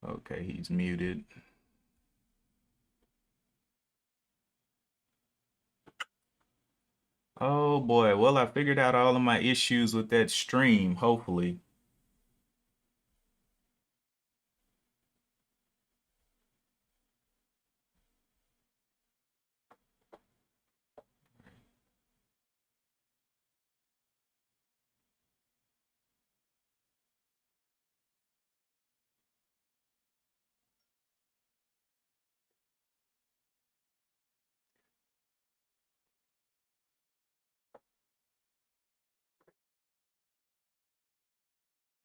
Okay, he's muted. Oh boy. Well, I figured out all of my issues with that stream, hopefully.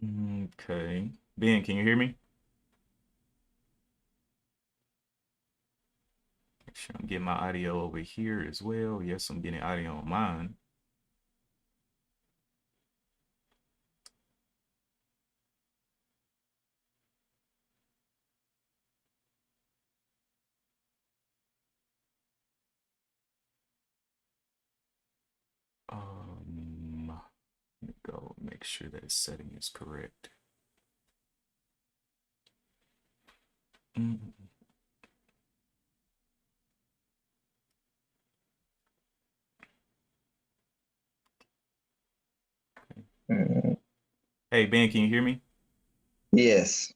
Okay. Ben, can you hear me? Make sure I'm getting my audio over here as well. Yes, I'm getting audio on mine. Let me go make sure that setting is correct. Mm. Mm, Hey, Ben, can you hear me? yes.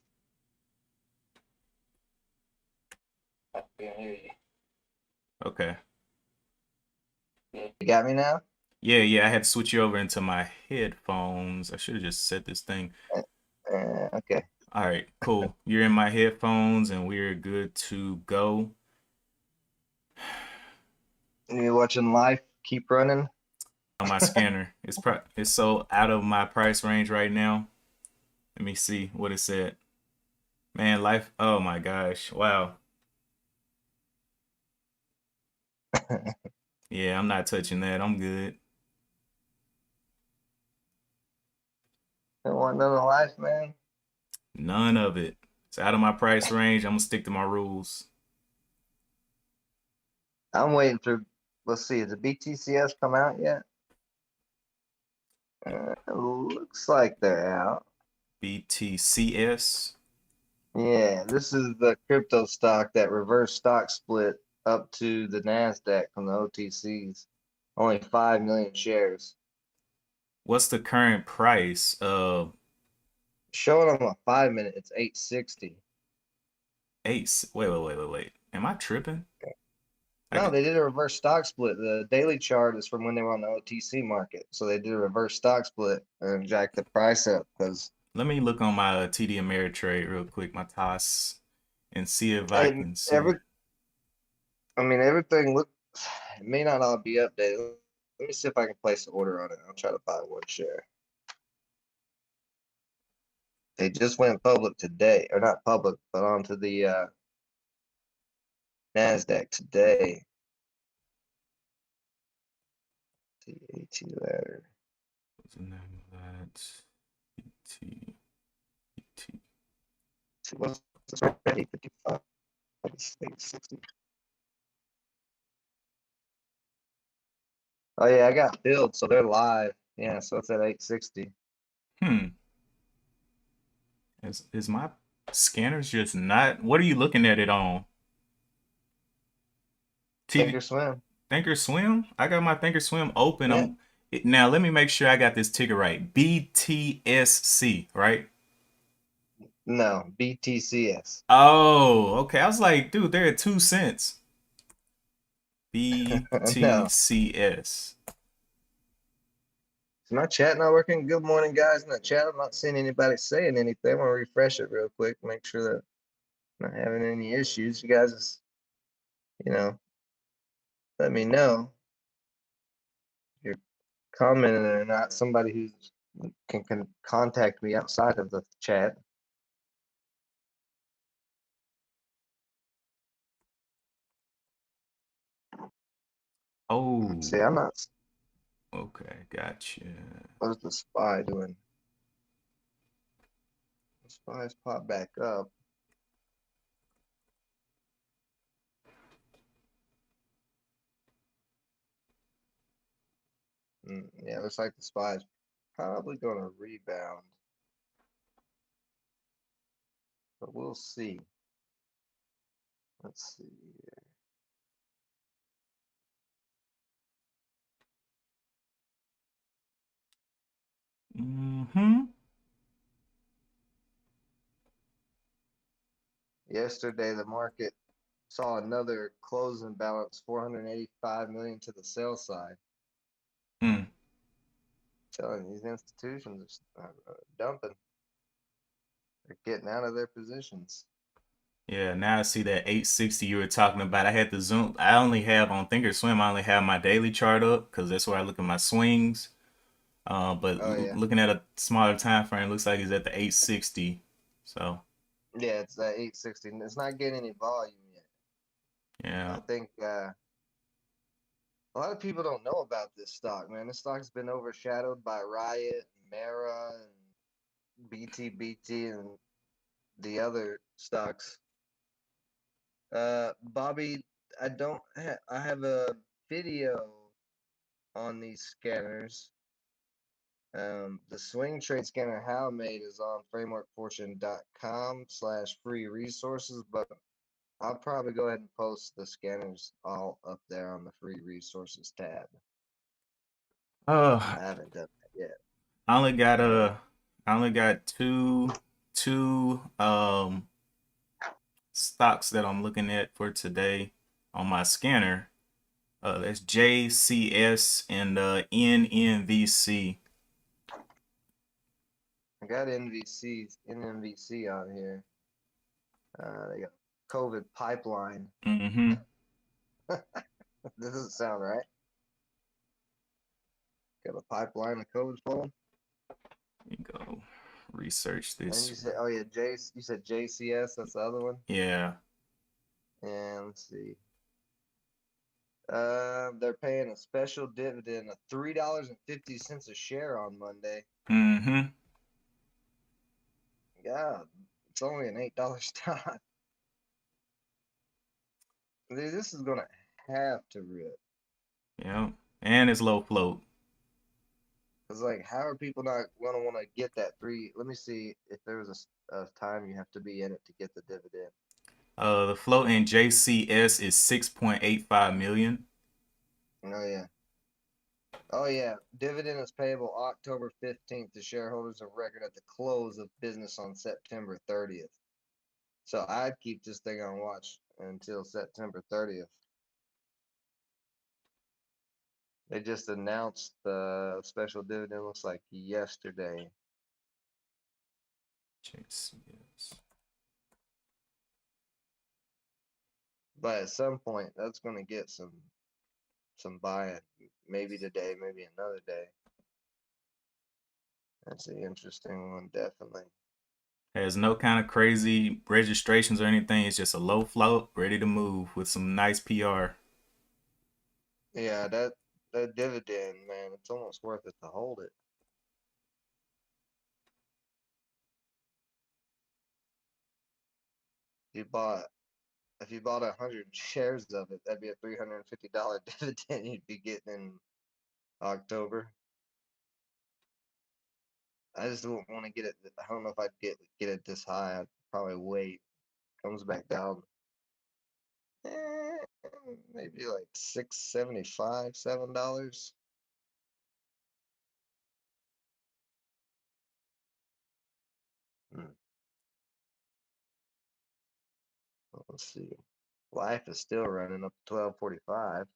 I can hear you. Okay. You got me now? Yeah, I had to switch you over into my headphones. I should have just set this thing. Okay. All right, cool. You're in my headphones and we're good to go. You watching life keep running? On my scanner. It's so out of my price range right now. Let me see what it said. Man, life. Oh my gosh. Wow. Yeah, I'm not touching that. I'm good. Don't want none of life, man. None of it. It's out of my price range. I'm gonna stick to my rules. I'm waiting for, let's see, has the BTCS come out yet? It looks like they're out. BTCS. Yeah, this is the crypto stock that reverse stock split up to the NASDAQ from the OTCs. Only 5 million shares. What's the current price of Showing on a 5 minute, it's 860. Ace? Wait. Am I tripping? I No, could, they did a reverse stock split. The daily chart is from when they were on the OTC market. So they did a reverse stock split and jacked the price up because let me look on my TD Ameritrade real quick, my TOS, and see if I and can see. every I mean everything look it may not all be updated. Let me see if I can place an order on it. I'll try to buy one share. They just went public today, or not public, but onto the NASDAQ today. The AT ladder. What's the name of that? BT. See what's this right? 855. 860. Oh yeah, I got billed, so they're live. Yeah, so it's at 860. Hmm. Is my scanners just not? What are you looking at it on? TV Thinkorswim. Thinkorswim? I got my Thinkorswim open. Yeah. Now let me make sure I got this ticker right. BTSC, right? No, BTCS. Oh, okay. I was like, dude, they're at 2 cents. No. BTCS. Is my chat not working? Good morning, guys. In the chat, I'm not seeing anybody saying anything. I'm gonna refresh it real quick, make sure that I'm not having any issues. You guys, you know, let me know if you're commenting or not. Somebody who can contact me outside of the chat. Oh, See, I'm not. okay, gotcha. What is the spy doing? The spies pop back up. Yeah, looks like the spy's probably gonna rebound. but we'll see. Let's see here. Mm-hmm. Yesterday, the market saw another closing balance, 485 million to the sell side. Mm. Telling these institutions are dumping. They're getting out of their positions. Yeah, now I see that 860 you were talking about. I had to zoom. I only have on Thinkorswim. I only have my daily chart up because that's where I look at my swings. But Oh yeah, looking at a smaller time frame, looks like it's at the 860. So yeah, it's that 860. It's not getting any volume yet. yeah. I think a lot of people don't know about this stock, man. This stock's been overshadowed by Riot, and Mara, and BTBT, and the other stocks. Bobby, I have a video on these scanners. The swing trade scanner How made is on frameworkfortune.com/free resources, but I'll probably go ahead and post the scanners all up there on the free resources tab. Uh, I haven't done that yet. I only got Uh, I only got two stocks that I'm looking at for today on my scanner. That's JCS and NNVC. I got NMVC on here. They got COVID pipeline. Mm-hmm. This doesn't sound right. Got a pipeline of COVID flowing. Let me go research And this. you said, oh yeah, you said JCS. That's the other one. Yeah. And let's see. They're paying a special dividend of $3.50 a share on Monday. Mm-hmm. God, it's only an $8 stock. Dude, this is gonna have to rip. Yeah. And it's low float. Cause like, how are people not gonna want to get that three? Let me see if there was a time you have to be in it to get the dividend. The float in JCS is 6.85 million. Oh yeah. Oh yeah, dividend is payable October 15th to shareholders of record at the close of business on September 30th. So I'd keep this thing on watch until September 30th. They just announced the special dividend, looks like yesterday. JCS. But at some point, that's going to get some buy-in. Maybe today, maybe another day. That's an interesting one, definitely. Has no kind of crazy registrations or anything. It's just a low float, ready to move with some nice PR. Yeah, that dividend, man, it's almost worth it to hold it. If you bought if you bought 100 shares of it, that'd be a $350 dividend you'd be getting in October. I just don't want to get it. I don't know if I'd get it this high. I'd probably wait. Comes back down. Maybe like $6.75, $7. Hmm. Let's see. Life is still running up to 12:45.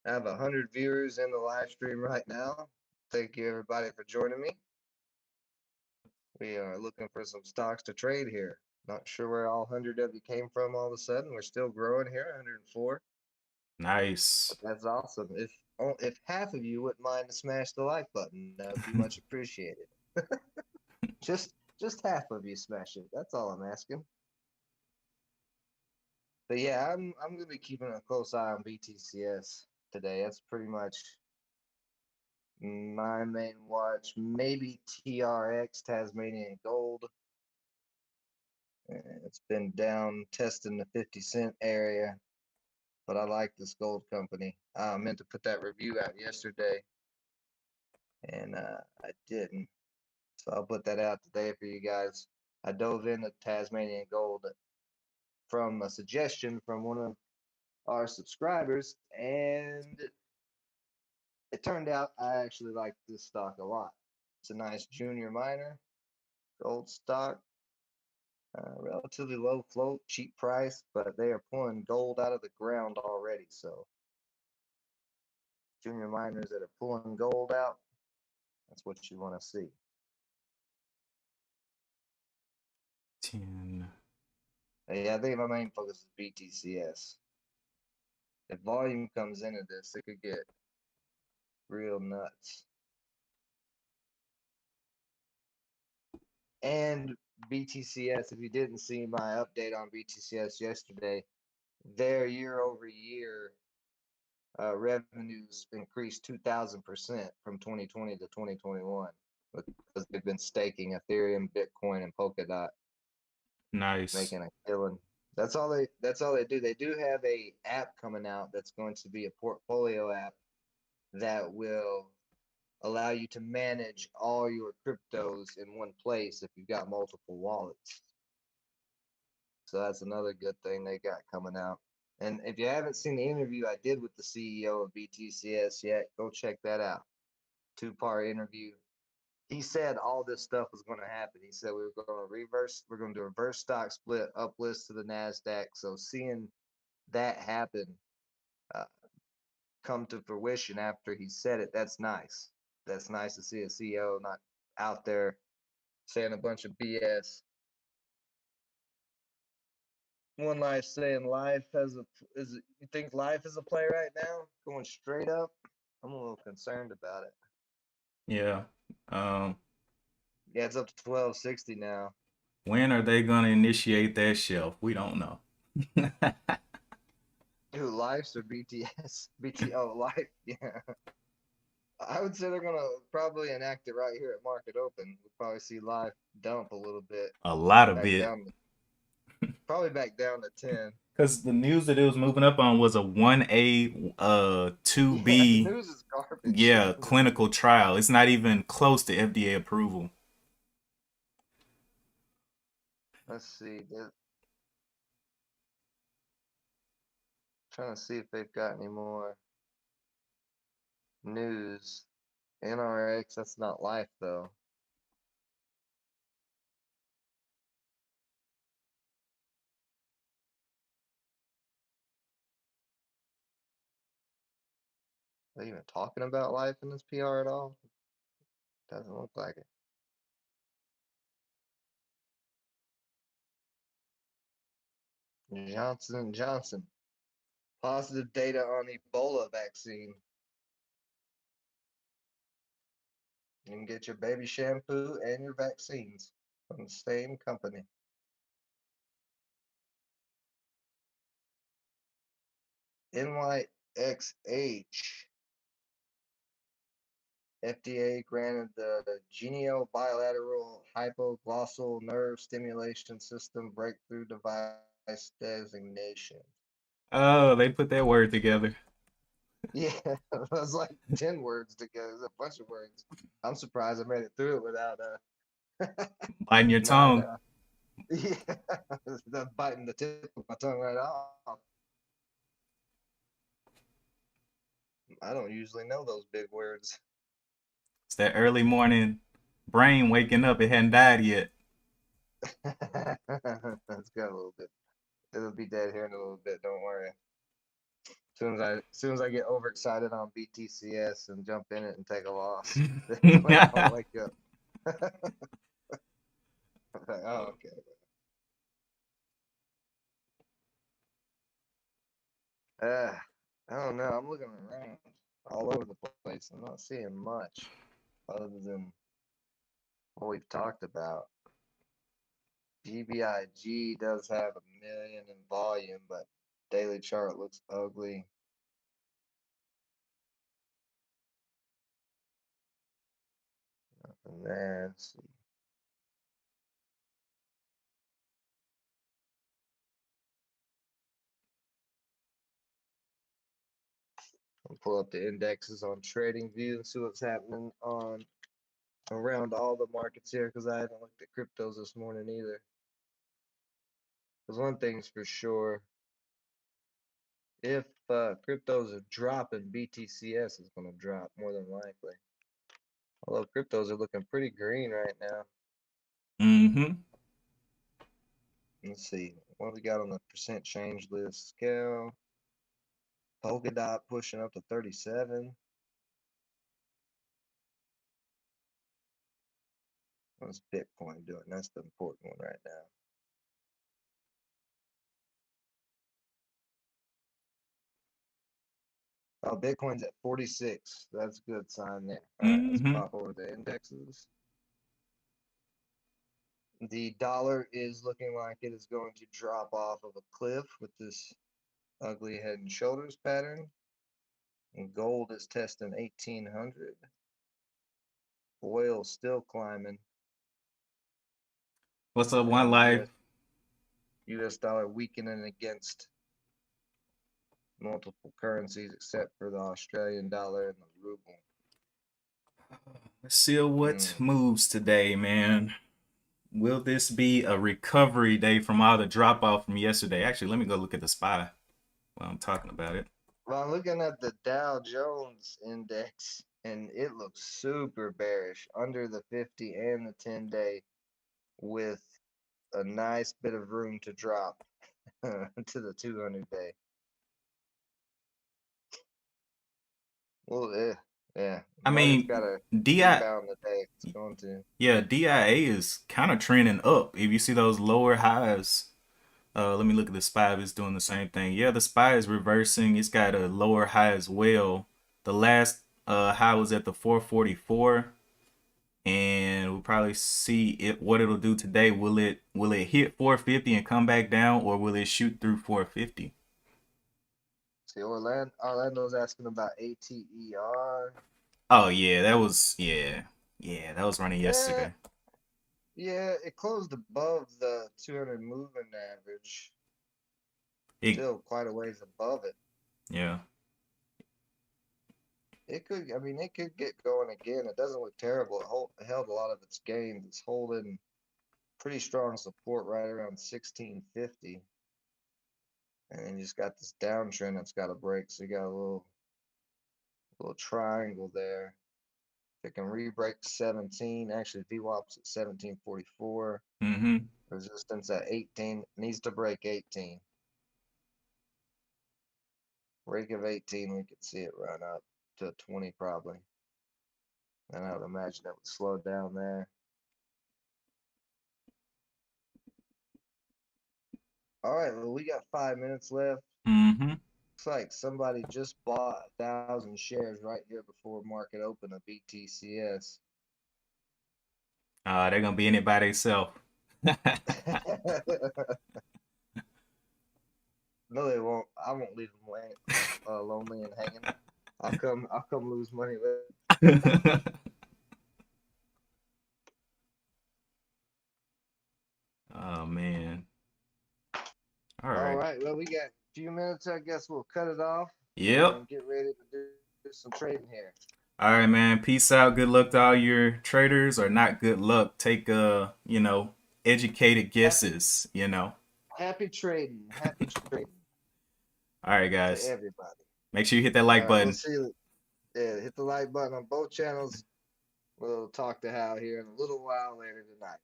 I have 100 viewers in the live stream right now. Thank you everybody for joining me. We are looking for some stocks to trade here. Not sure where all 100 of you came from all of a sudden. We're still growing here, 104. Nice. That's awesome. If half of you wouldn't mind to smash the like button, that would be much appreciated. Just half of you smash it. That's all I'm asking. But yeah, I'm gonna be keeping a close eye on BTCS today. That's pretty much my main watch. Maybe TRX, Tasmanian Gold. It's been down testing the 50 cent area, but I like this gold company. I meant to put that review out yesterday, and I didn't. So I'll put that out today for you guys. I dove into Tasmanian gold from a suggestion from one of our subscribers, and it turned out I actually like this stock a lot. It's a nice junior miner, gold stock, relatively low float, cheap price, but they are pulling gold out of the ground already. So junior miners that are pulling gold out, that's what you want to see. 10. Yeah, I think my main focus is BTCS. If volume comes into this, it could get real nuts. And BTCS, if you didn't see my update on BTCS yesterday, their year over year revenues increased 2,000% from 2020 to 2021 because they've been staking Ethereum, Bitcoin, and Polkadot, Nice. making a killing. That's all they do. They do have a app coming out that's going to be a portfolio app that will allow you to manage all your cryptos in one place if you've got multiple wallets. So that's another good thing they got coming out. And if you haven't seen the interview I did with the CEO of BTCS yet, go check that out. Two-part interview. He said all this stuff was going to happen. He said we're going to do a reverse stock split, uplist to the NASDAQ. So seeing that happen uh, come to fruition after he said it, that's nice. That's nice to see a CEO not out there saying a bunch of BS. One life saying life has a is you think life is a play right now? Going straight up? I'm a little concerned about it. Yeah. Um, Yeah, it's up to 1260 now. when are they gonna initiate that shelf? We don't know. Dude, life's or BTS? BTO life, yeah. I would say they're gonna probably enact it right here at market open. We'll probably see life dump a little bit, A lot of back it. down, probably back down to 10. Because the news that it was moving up on was a 1A, Yeah, the 2B, news is garbage. yeah, clinical trial. It's not even close to FDA approval. Let's see. Trying to see if they've got any more news. NRX, that's not life though. Are they even talking about life in this PR at all? Doesn't look like it. Johnson & Johnson. Positive data on Ebola vaccine. You can get your baby shampoo and your vaccines from the same company. NYXH. FDA granted the Genio Bilateral Hypoglossal Nerve Stimulation System Breakthrough Device designation. Oh, they put that word together. Yeah, it was like 10 words together. It's a bunch of words. I'm surprised I made it through it without Biting your not tongue. yeah, biting the tip of my tongue right off. I don't usually know those big words. It's that early morning brain waking up. It hadn't died yet. That's got a little bit. It'll be dead here in a little bit. Don't worry. As soon as I get overexcited on BTCS and jump in it and take a loss, that's when I'll wake up. Like, oh, okay. Uh, I don't know. I'm looking around all over the place. I'm not seeing much other than what we've talked about. GBIG does have 1 million in volume, but daily chart looks ugly. Nothing there. Let's see. I'll pull up the indexes on TradingView and see what's happening on around all the markets here because I haven't looked at cryptos this morning either. Because one thing's for sure, if cryptos are dropping, BTCS is going to drop more than likely. Although cryptos are looking pretty green right now. Mm-hmm. Let's see what we got on the percent change list scale. Polkadot pushing up to 37. What's Bitcoin doing? That's the important one right now. Oh, Bitcoin's at 46. That's a good sign there. All right, let's Mm-hmm. pop over the indexes. The dollar is looking like it is going to drop off of a cliff with this ugly head and shoulders pattern. And gold is testing 1800. Oil still climbing. What's up, One And Life? US dollar weakening against multiple currencies except for the Australian dollar and the ruble. Let's see what moves today, man. Will this be a recovery day from all the drop off from yesterday? Actually, let me go look at the SPY while I'm talking about it. Well, I'm looking at the Dow Jones index, and it looks super bearish under the 50 and the 10-day with a nice bit of room to drop to the 200-day. Well, yeah, I market's got mean, to DI, rebound today. It's going to. yeah, DIA is kind of trending up. If you see those lower highs, let me look at the SPY. If it's doing the same thing. Yeah, the SPY is reversing. It's got a lower high as well. The last high was at the 444, and we'll probably see it what it'll do today. Will it hit 450 and come back down, or will it shoot through 450? See, Orlando's asking about ATER. Oh yeah, that was running Yeah, yesterday. yeah, it closed above the 200 moving average. It Still quite a ways above it. yeah. I mean, it could get going again. It doesn't look terrible. It held a lot of its gains. It's holding pretty strong support right around 1650. And then you just got this downtrend that's got to break. So you got a little triangle there. If it can re-break 17, actually VWAP's at 1744. Mm-hmm. Resistance at 18. Needs to break 18. Break of 18, we could see it run up to 20 probably. And I would imagine it would slow down there. All right, well, we got 5 minutes left. Mm-hmm. Looks like somebody just bought 1,000 shares right here before market open of BTCS. They're gonna be in it by themselves. No, they won't. I won't leave them lonely and hanging. I'll come lose money with. Oh man. All All right. right, well, we got a few minutes. I guess we'll cut it off Yep. and get ready to do some trading here. All right, man. Peace out. Good luck to all your traders, or not good luck. Take educated Happy, guesses. happy trading. Happy trading All right, to guys. everybody. Make sure you hit that All like right, we'll button. see you. Yeah, hit the like button on both channels. We'll talk to Hal here in a little while later tonight.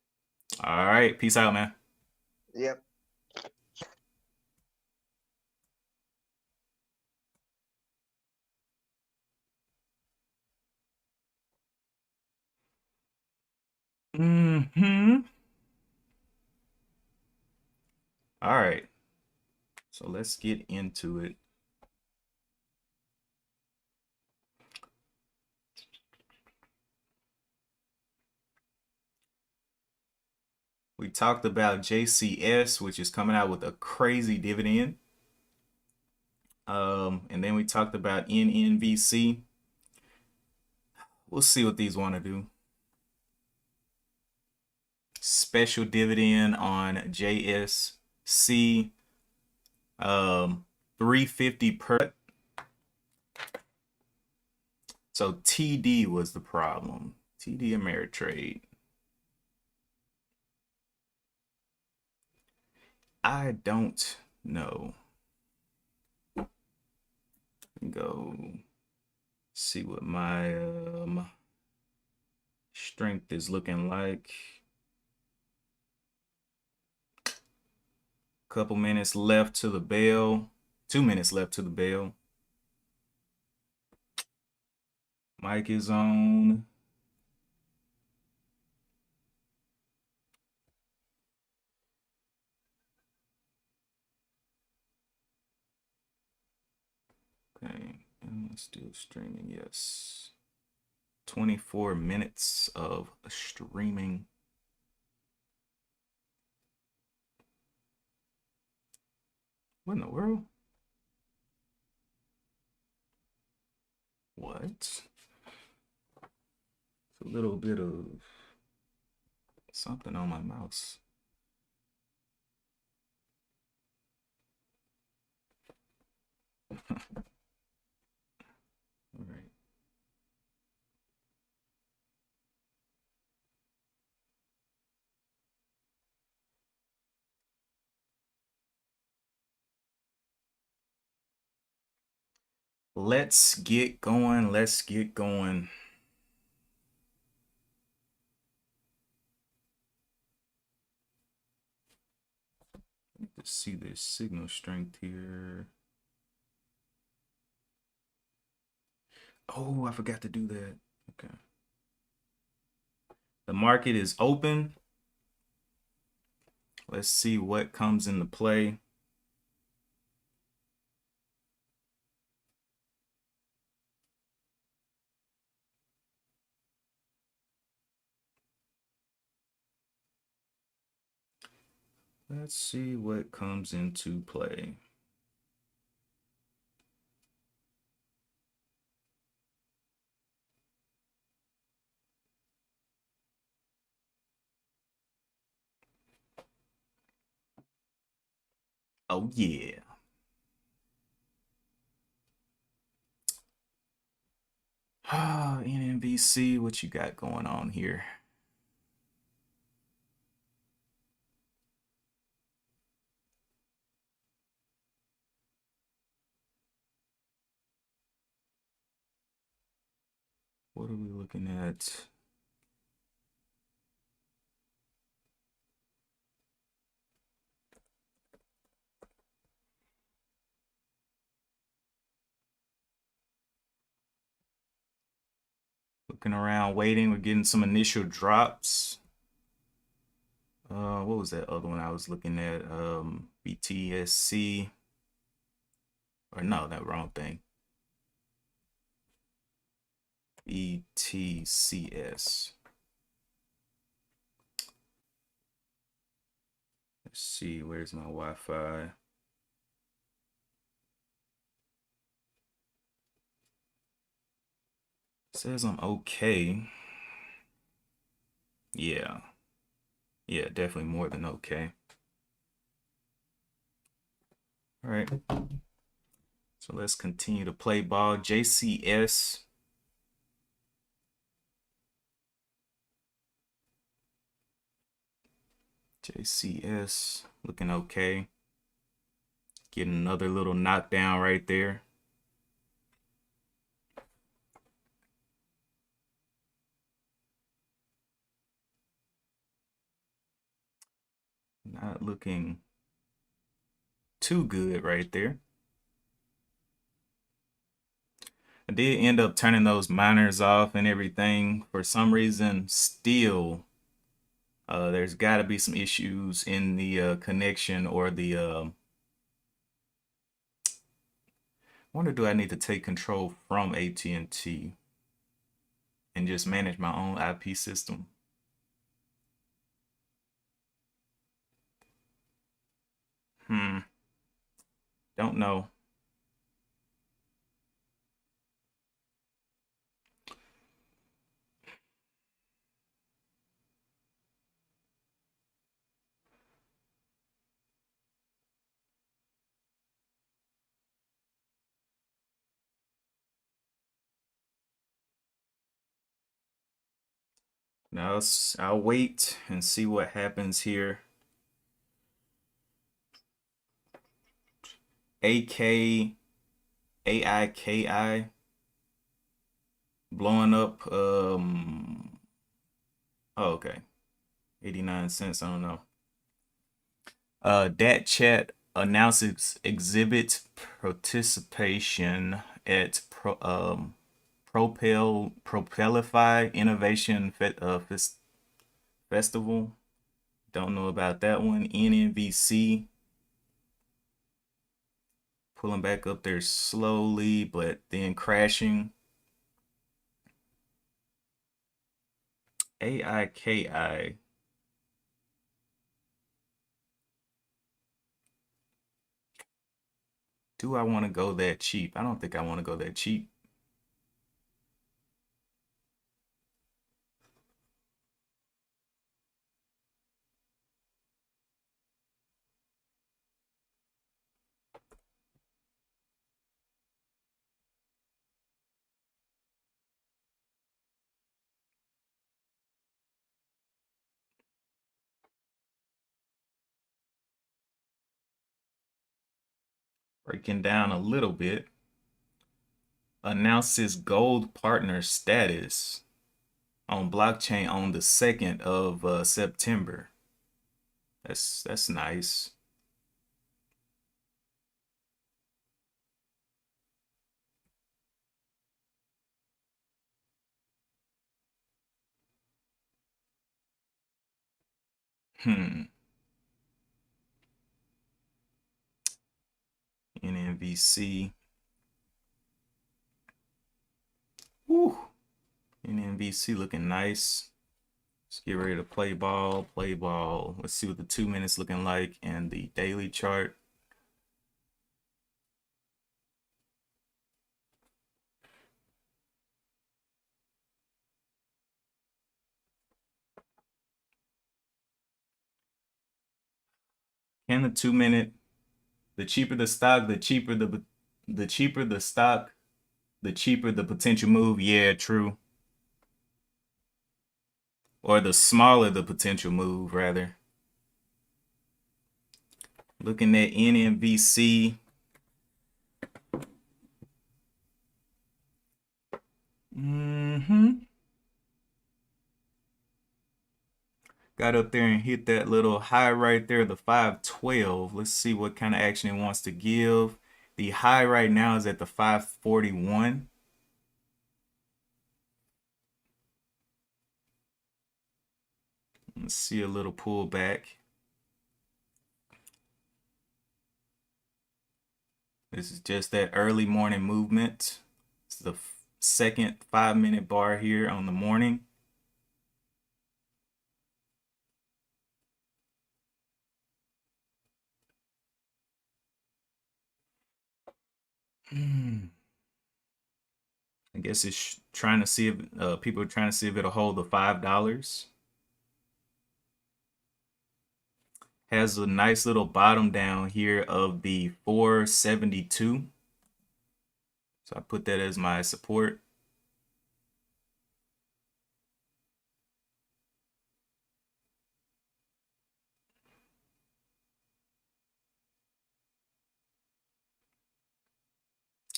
All right. Peace out, man. Yep. Mm-hmm. All right. So let's get into it. We talked about JCS, which is coming out with a crazy dividend. And then we talked about NNVC. We'll see what these want to do. Special dividend on JSC. 350 per. So TD was the problem. TD Ameritrade. I don't know. Go see what my strength is looking like. Couple minutes left to the bell. 2 minutes left to the bell. Mic is on. Okay, and still streaming. Yes. 24 minutes of streaming. What in the world? What? It's a little bit of something on my mouse. All right. Let's get going. Let's get going. Let's see this signal strength here. Oh, I forgot to do that. Okay. The market is open. Let's see what comes into play. Let's see what comes into play. Oh, yeah. NNVC, what you got going on here? What are we looking at? Looking around, waiting. We're getting some initial drops. What was that other one I was looking at? BTSC. Or no, that wrong thing. BTCS. Let's see, where's my Wi-Fi? Says I'm okay. Yeah. Yeah, definitely more than okay. All right. So let's continue to play ball. JCS. JCS looking okay. Getting another little knockdown right there. Not looking too good right there. I did end up turning those miners off and everything. For some reason, still, there's got to be some issues in the connection or the. Wonder, do I need to take control from AT&T and just manage my own IP system? Don't know. Now I'll wait and see what happens here. AK AIKI blowing up. Oh, okay. 89 cents. I don't know. Dat Chat announces exhibit participation at Propelify Innovation Festival. Don't know about that one. NNVC pulling back up there slowly, but then crashing. AIKI. Do I want to go that cheap? I don't think I want to go that cheap. Breaking down a little bit. Announces gold partner status on blockchain on the 2nd of September. That's nice. Hmm. NNVC. Woo. NNVC looking nice. Let's get ready to play ball. Play ball. Let's see what the 2 minutes looking like and the daily chart. And the 2 minute. The cheaper the stock, the cheaper the cheaper the stock, the cheaper the potential move. Yeah, true. Or the smaller the potential move, rather. Looking at NNVC. Got up there and hit that little high right there, the 512. Let's see what kind of action it wants to give. The high right now is at the 541. Let's see a little pullback. This is just that early morning movement. It's the second 5-minute bar here on the morning. I guess it's trying to see if people are trying to see if it'll hold the $5. Has a nice little bottom down here of the 472. So I put that as my support.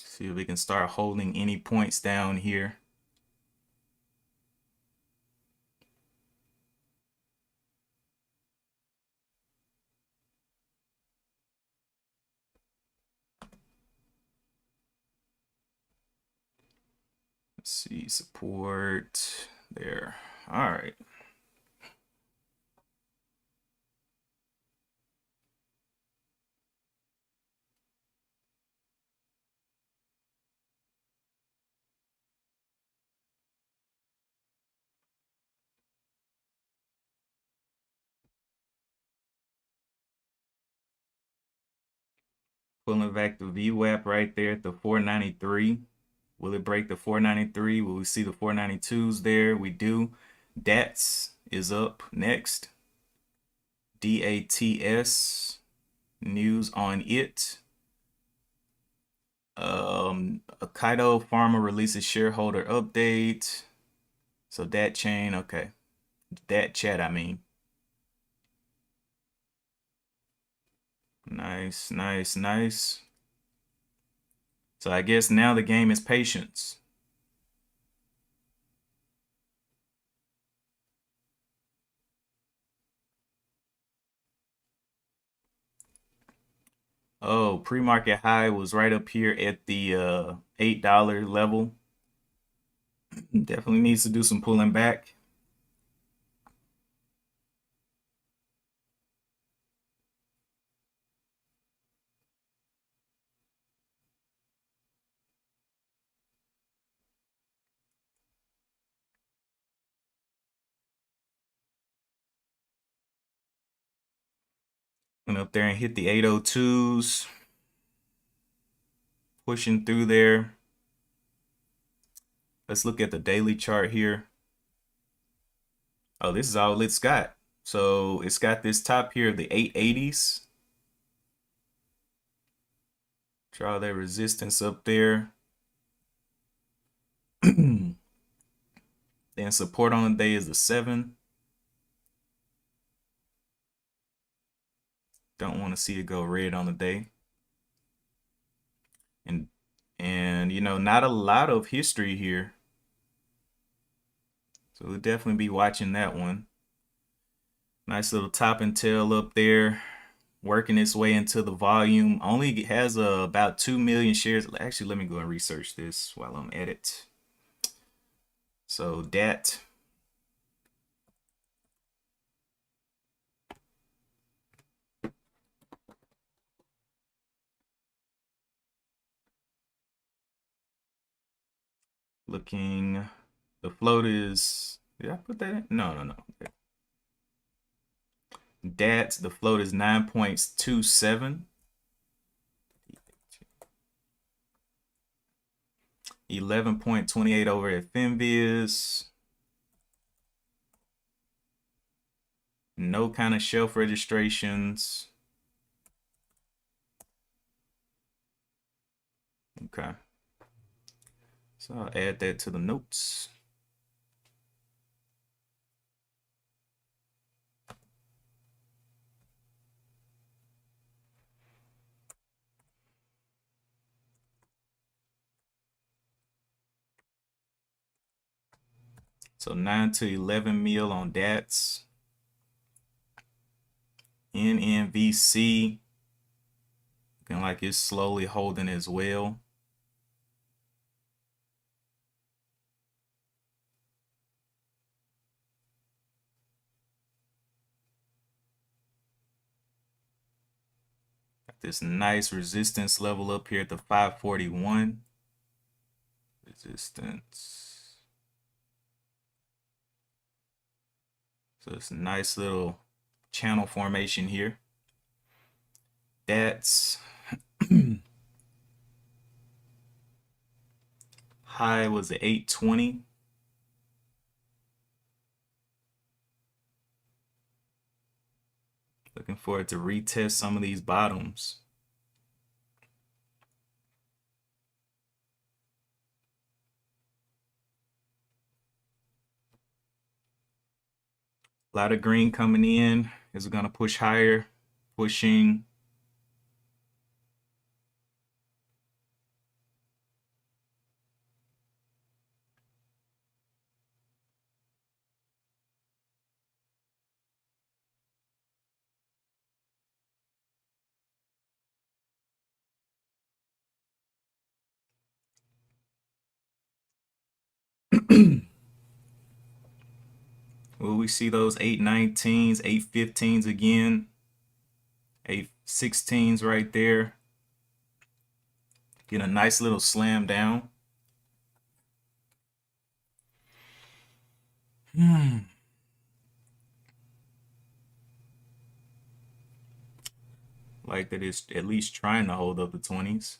See if we can start holding any points down here. Let's see, support there. All right. Pulling back the VWAP right there at the 493. Will it break the 493? Will we see the 492s there? We do. DATS is up next. DATS, news on it. Kaido Pharma releases shareholder update. So that chain, okay. That chat, I mean. Nice, nice, nice. So I guess now the game is patience. Oh, pre-market high was right up here at the $8 level. Definitely needs to do some pulling back. Went up there and hit the 802s, pushing through there. Let's look at the daily chart here. Oh, this is all it's got. So it's got this top here of the 880s. Draw that resistance up there. Then support on the day is the 7. Don't want to see it go red on the day. And you know, not a lot of history here. So we'll definitely be watching that one. Nice little top and tail up there, working its way into the volume. Only has about 2 million shares. Actually, let me go and research this while I'm at it. So that looking, the float is, did I put that in? No. DATS, the float is 9.27. 11.28 over at FinViz. No kind of shelf registrations. Okay. So I'll add that to the notes. So 9 to 11 mil on DATS. NNVC, looking like it's slowly holding as well. Got this nice resistance level up here at the 541. Resistance. So it's a nice little channel formation here. That's high was at 820. Looking forward to retest some of these bottoms. A lot of green coming in. Is it going to push higher? Pushing. Will we see those 819s, 815s again? 816s right there. Get a nice little slam down. Like that it's at least trying to hold up the 20s.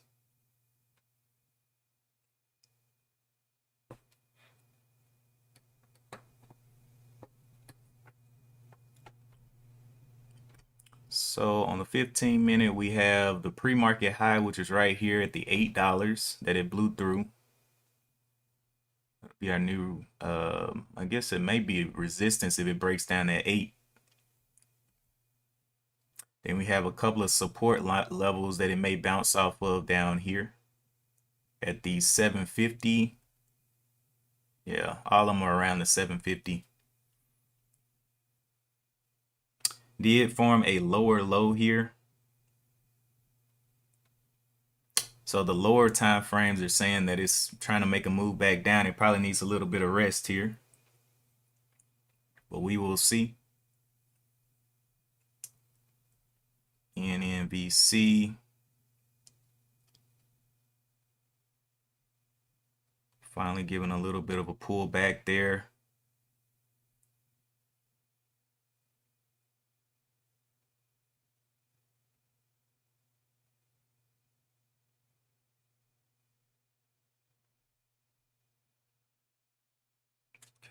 So on the 15-minute, we have the pre-market high, which is right here at the $8 that it blew through. It'll Be our new, I guess it may be resistance if it breaks down at 8. Then we have a couple of support levels that it may bounce off of down here at the 750. Yeah, all of them are around the 750. Did form a lower low here. So the lower time frames are saying that it's trying to make a move back down. It probably needs a little bit of rest here, but we will see. NNVC. Finally giving a little bit of a pullback there.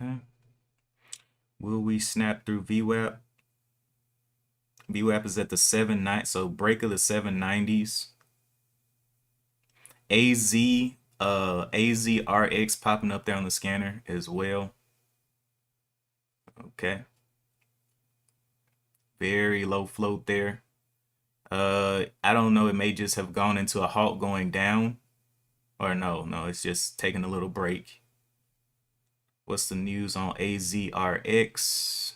Okay. Will we snap through VWAP? VWAP is at the 790, so break of the 790s. AZRX popping up there on the scanner as well. Okay. Very low float there. I don't know, it may just have gone into a halt going down. Or no, it's just taking a little break. What's the news on AZRX?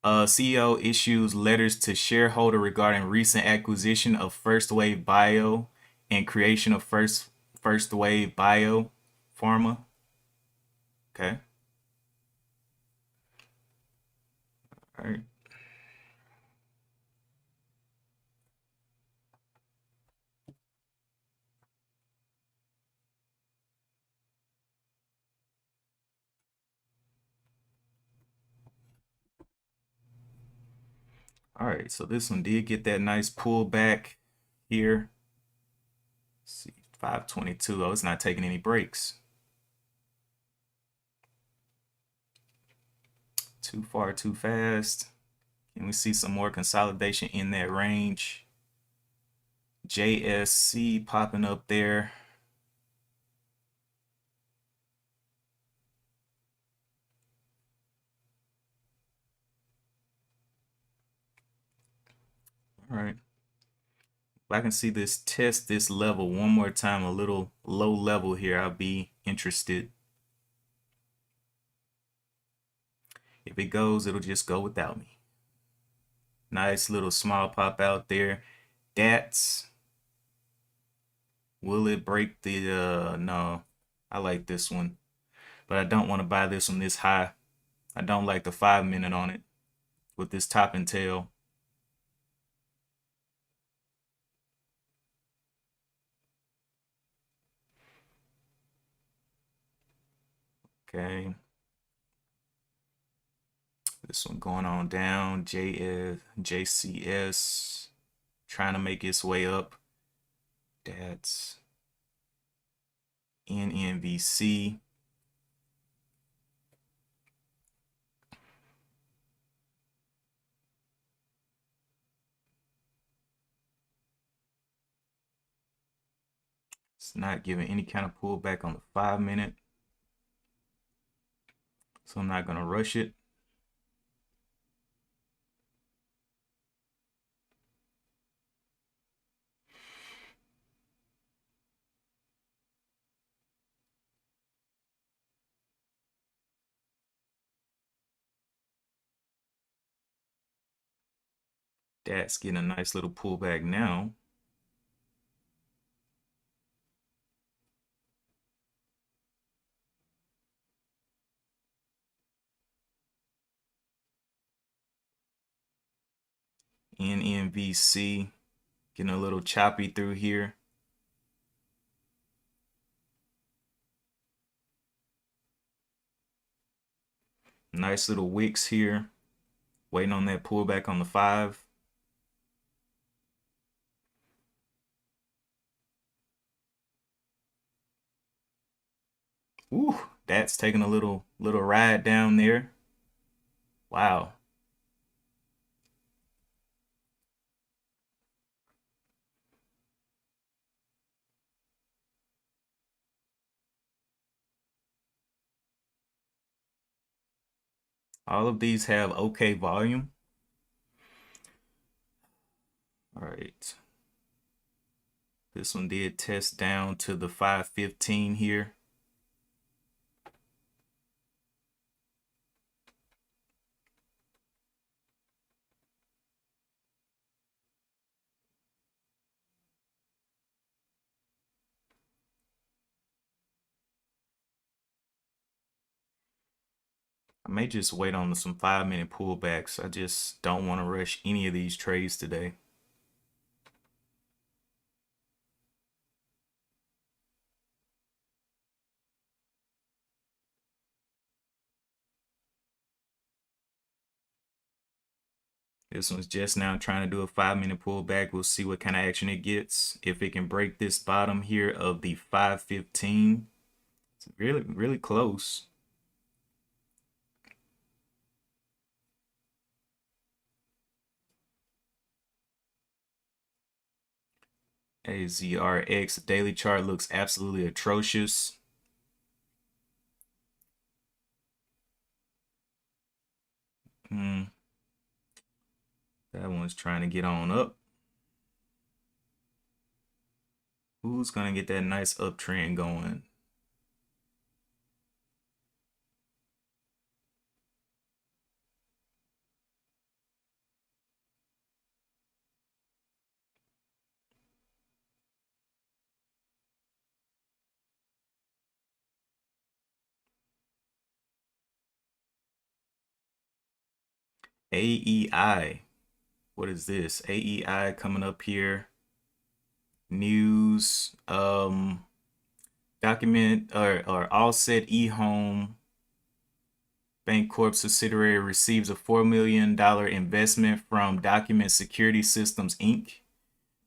CEO issues letters to shareholder regarding recent acquisition of First Wave Bio and creation of First Wave Bio Pharma. Okay. All right. All right, so this one did get that nice pullback here. Let's see, 522. Oh, it's not taking any breaks. Too far, too fast. Can we see some more consolidation in that range? JSC popping up there. All right. If I can see this test this level one more time, a little low level here, I'll be interested. If it goes, it'll just go without me. Nice little small pop out there. DATS. Will it break the, no, I like this one, but I don't want to buy this one this high. I don't like the 5-minute on it with this top and tail. Okay. This one going on down. JCS trying to make its way up. That's NNVC. It's not giving any kind of pullback on the 5-minute. So I'm not going to rush it. That's getting a nice little pullback now. NNVC getting a little choppy through here. Nice little wicks here. Waiting on that pullback on the 5. Ooh, that's taking a little ride down there. Wow. All of these have okay volume. All right. This one did test down to the 515 here. I may just wait on some 5-minute pullbacks. I just don't want to rush any of these trades today. This one's just now trying to do a 5-minute pullback. We'll see what kind of action it gets. If it can break this bottom here of the 515, it's really, really close. AZRX daily chart looks absolutely atrocious. That one's trying to get on up. Who's gonna get that nice uptrend going? AEI. What is this? AEI coming up here. News. Document or Allset eHome Bancorp subsidiary receives a $4 million investment from Document Security Systems Inc.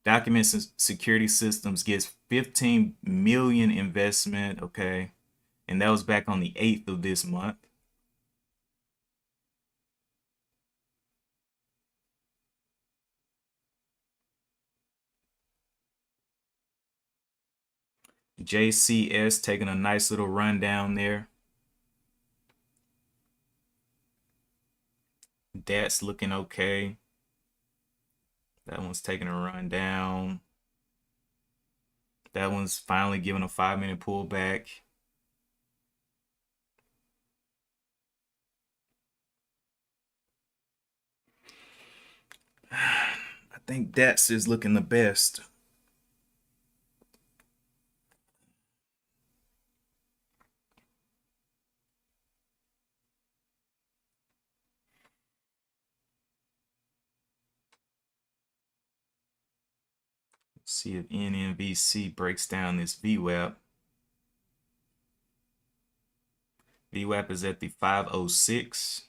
Document Security Systems gets 15 million investment. Okay. And that was back on the 8th of this month. JCS taking a nice little run down there. That's looking okay. That one's taking a run down. That one's finally giving a 5-minute pullback. I think DATS is looking the best. Let's see if NMVC breaks down this VWAP. VWAP is at the 506.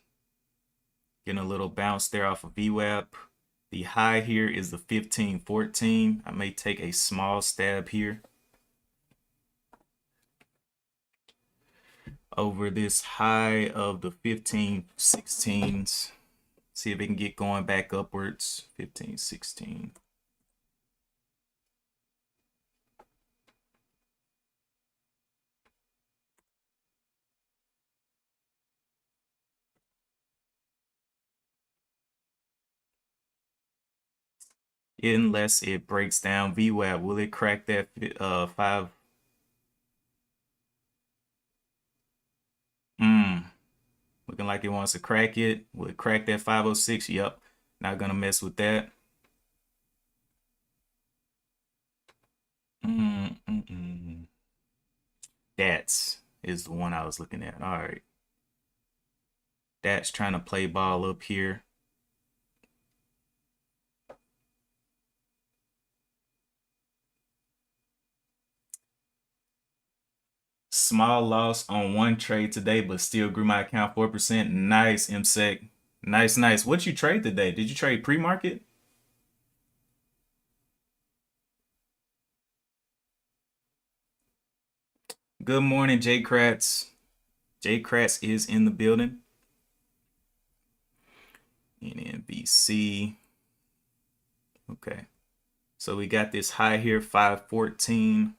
Getting a little bounce there off of VWAP. The high here is the 1514. I may take a small stab here over this high of the 1516s. See if it can get going back upwards. 1516. Unless it breaks down VWAP, will it crack that 5? Looking like it wants to crack it. Will it crack that 506? Yep. Not gonna mess with that. That's is the one I was looking at. All right. That's trying to play ball up here. Small loss on one trade today, but still grew my account 4%. Nice, MSEC. Nice, nice. What you trade today? Did you trade pre-market? Good morning, Jay Kratz. Jay Kratz is in the building. NNBC. Okay. So we got this high here, 514.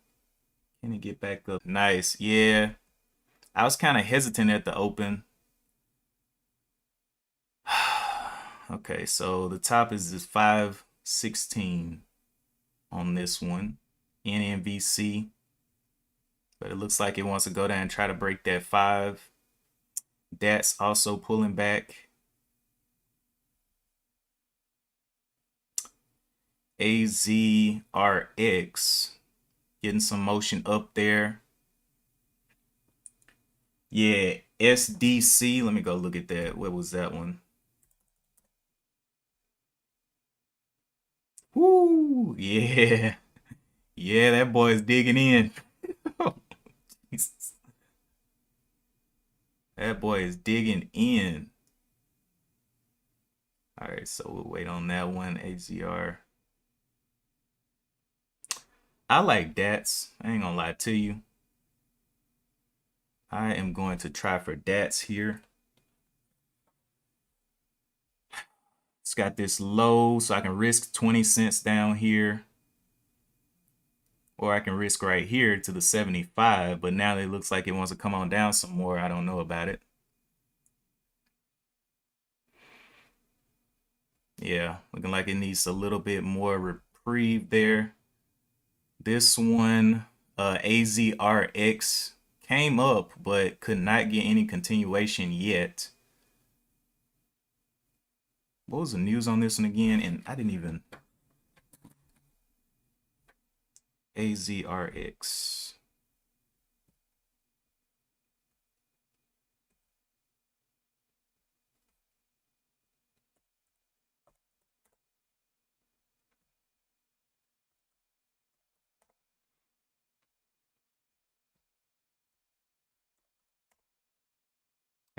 Can it get back up? Nice. Yeah. I was kind of hesitant at the open. Okay, so the top is this 516 on this one, NMVC, but it looks like it wants to go down and try to break that 5. That's also pulling back. AZRX getting some motion up there. Yeah, SDC. Let me go look at that. What was that one? Woo! Yeah. Yeah, that boy is digging in. That boy is digging in. All right, so we'll wait on that one. AZR. I like DATS. I ain't gonna lie to you. I am going to try for DATS here. It's got this low, so I can risk 20 cents down here. Or I can risk right here to the 75, but now it looks like it wants to come on down some more. I don't know about it. Yeah, looking like it needs a little bit more reprieve there. This one, AZRX, came up, but could not get any continuation yet. What was the news on this one again? And I didn't even... AZRX.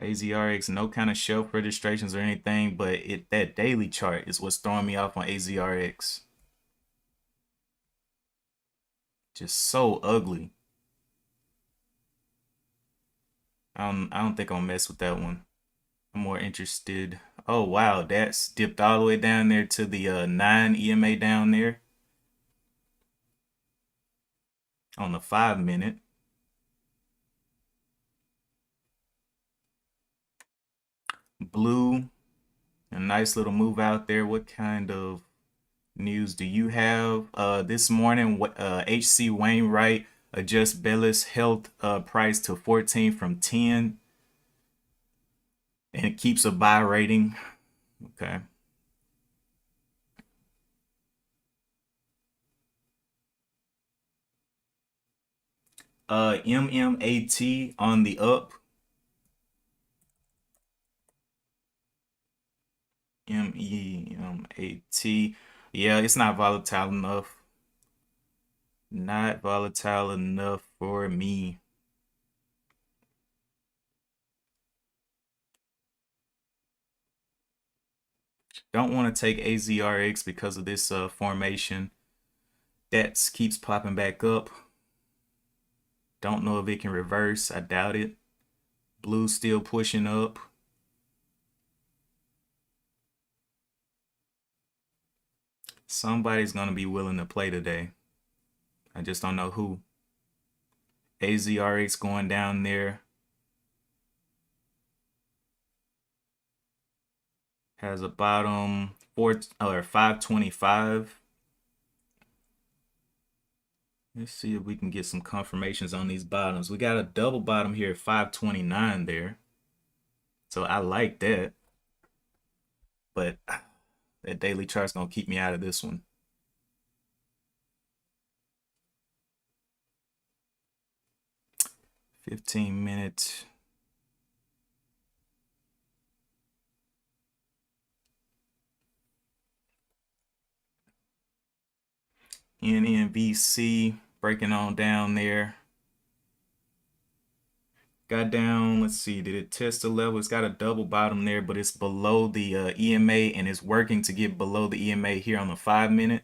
AZRX, no kind of shelf registrations or anything, but that daily chart is what's throwing me off on AZRX. Just so ugly. I don't think I'll mess with that one. I'm more interested. Oh wow, that's dipped all the way down there to the 9 EMA down there on the 5 minute. Blue, a nice little move out there. What kind of news do you have? This morning, HC Wainwright adjusts Bellis Health price to 14 from 10, and it keeps a buy rating. Okay. MMAT on the up. MEMAT. Yeah, it's not volatile enough. Not volatile enough for me. Don't want to take AZRX because of this formation. That keeps popping back up. Don't know if it can reverse. I doubt it. Blue still pushing up. Somebody's going to be willing to play today. I just don't know who. AZRX going down there. Has a bottom 525. Let's see if we can get some confirmations on these bottoms. We got a double bottom here at 529 there. So I like that. But that daily chart's going to keep me out of this one. 15-minute. NNVC breaking on down there. Got down, let's see, did it test the level? It's got a double bottom there, but it's below the EMA, and it's working to get below the EMA here on the 5-minute.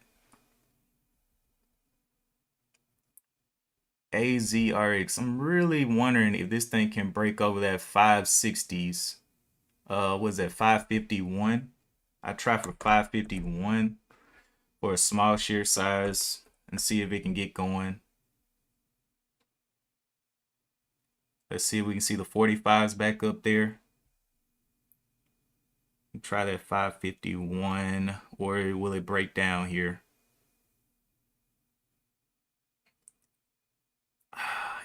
AZRX, I'm really wondering if this thing can break over that 560s. Was that 551? I try for 551 for a small share size and see if it can get going. Let's see if we can see the 45s back up there. Try that 551, or will it break down here?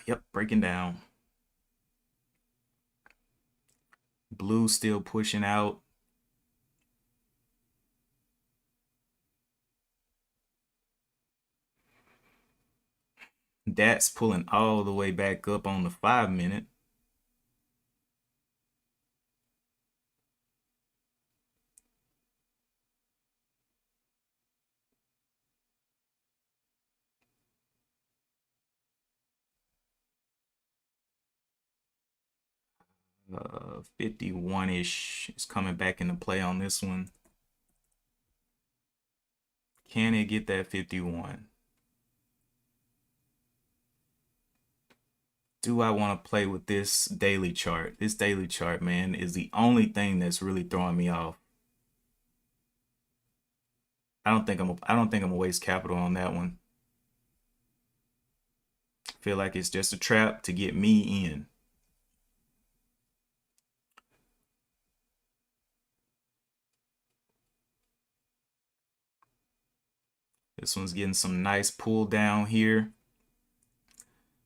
Yep, breaking down. Blue still pushing out. That's pulling all the way back up on the 5-minute. Uh, 51-ish is coming back into play on this one. Can it get that 51? Do I want to play with this daily chart? This daily chart, man, is the only thing that's really throwing me off. I don't think I'm gonna waste capital on that one. I feel like it's just a trap to get me in. This one's getting some nice pull down here.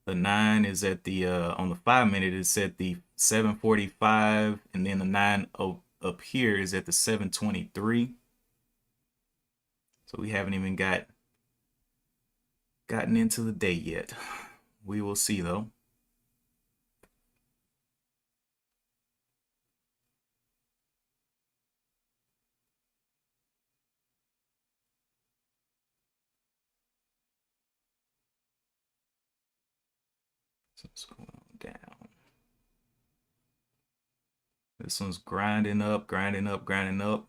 The 9 is at the on the 5-minute it's at the 745, and then the 9 up here is at the 723. So we haven't even gotten into the day yet. We will see though. So it's going down. This one's grinding up, grinding up, grinding up.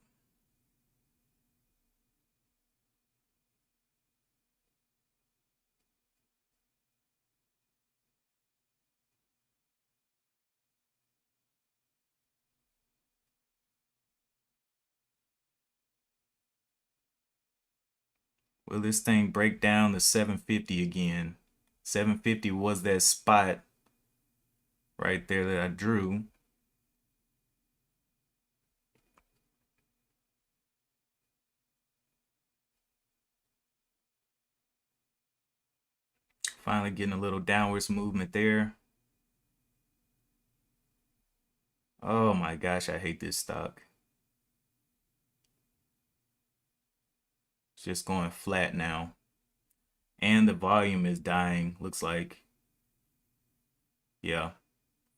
Will this thing break down to 750 again? 750 was that spot right there that I drew. Finally getting a little downwards movement there. Oh my gosh, I hate this stock. It's just going flat now. And the volume is dying, looks like. Yeah.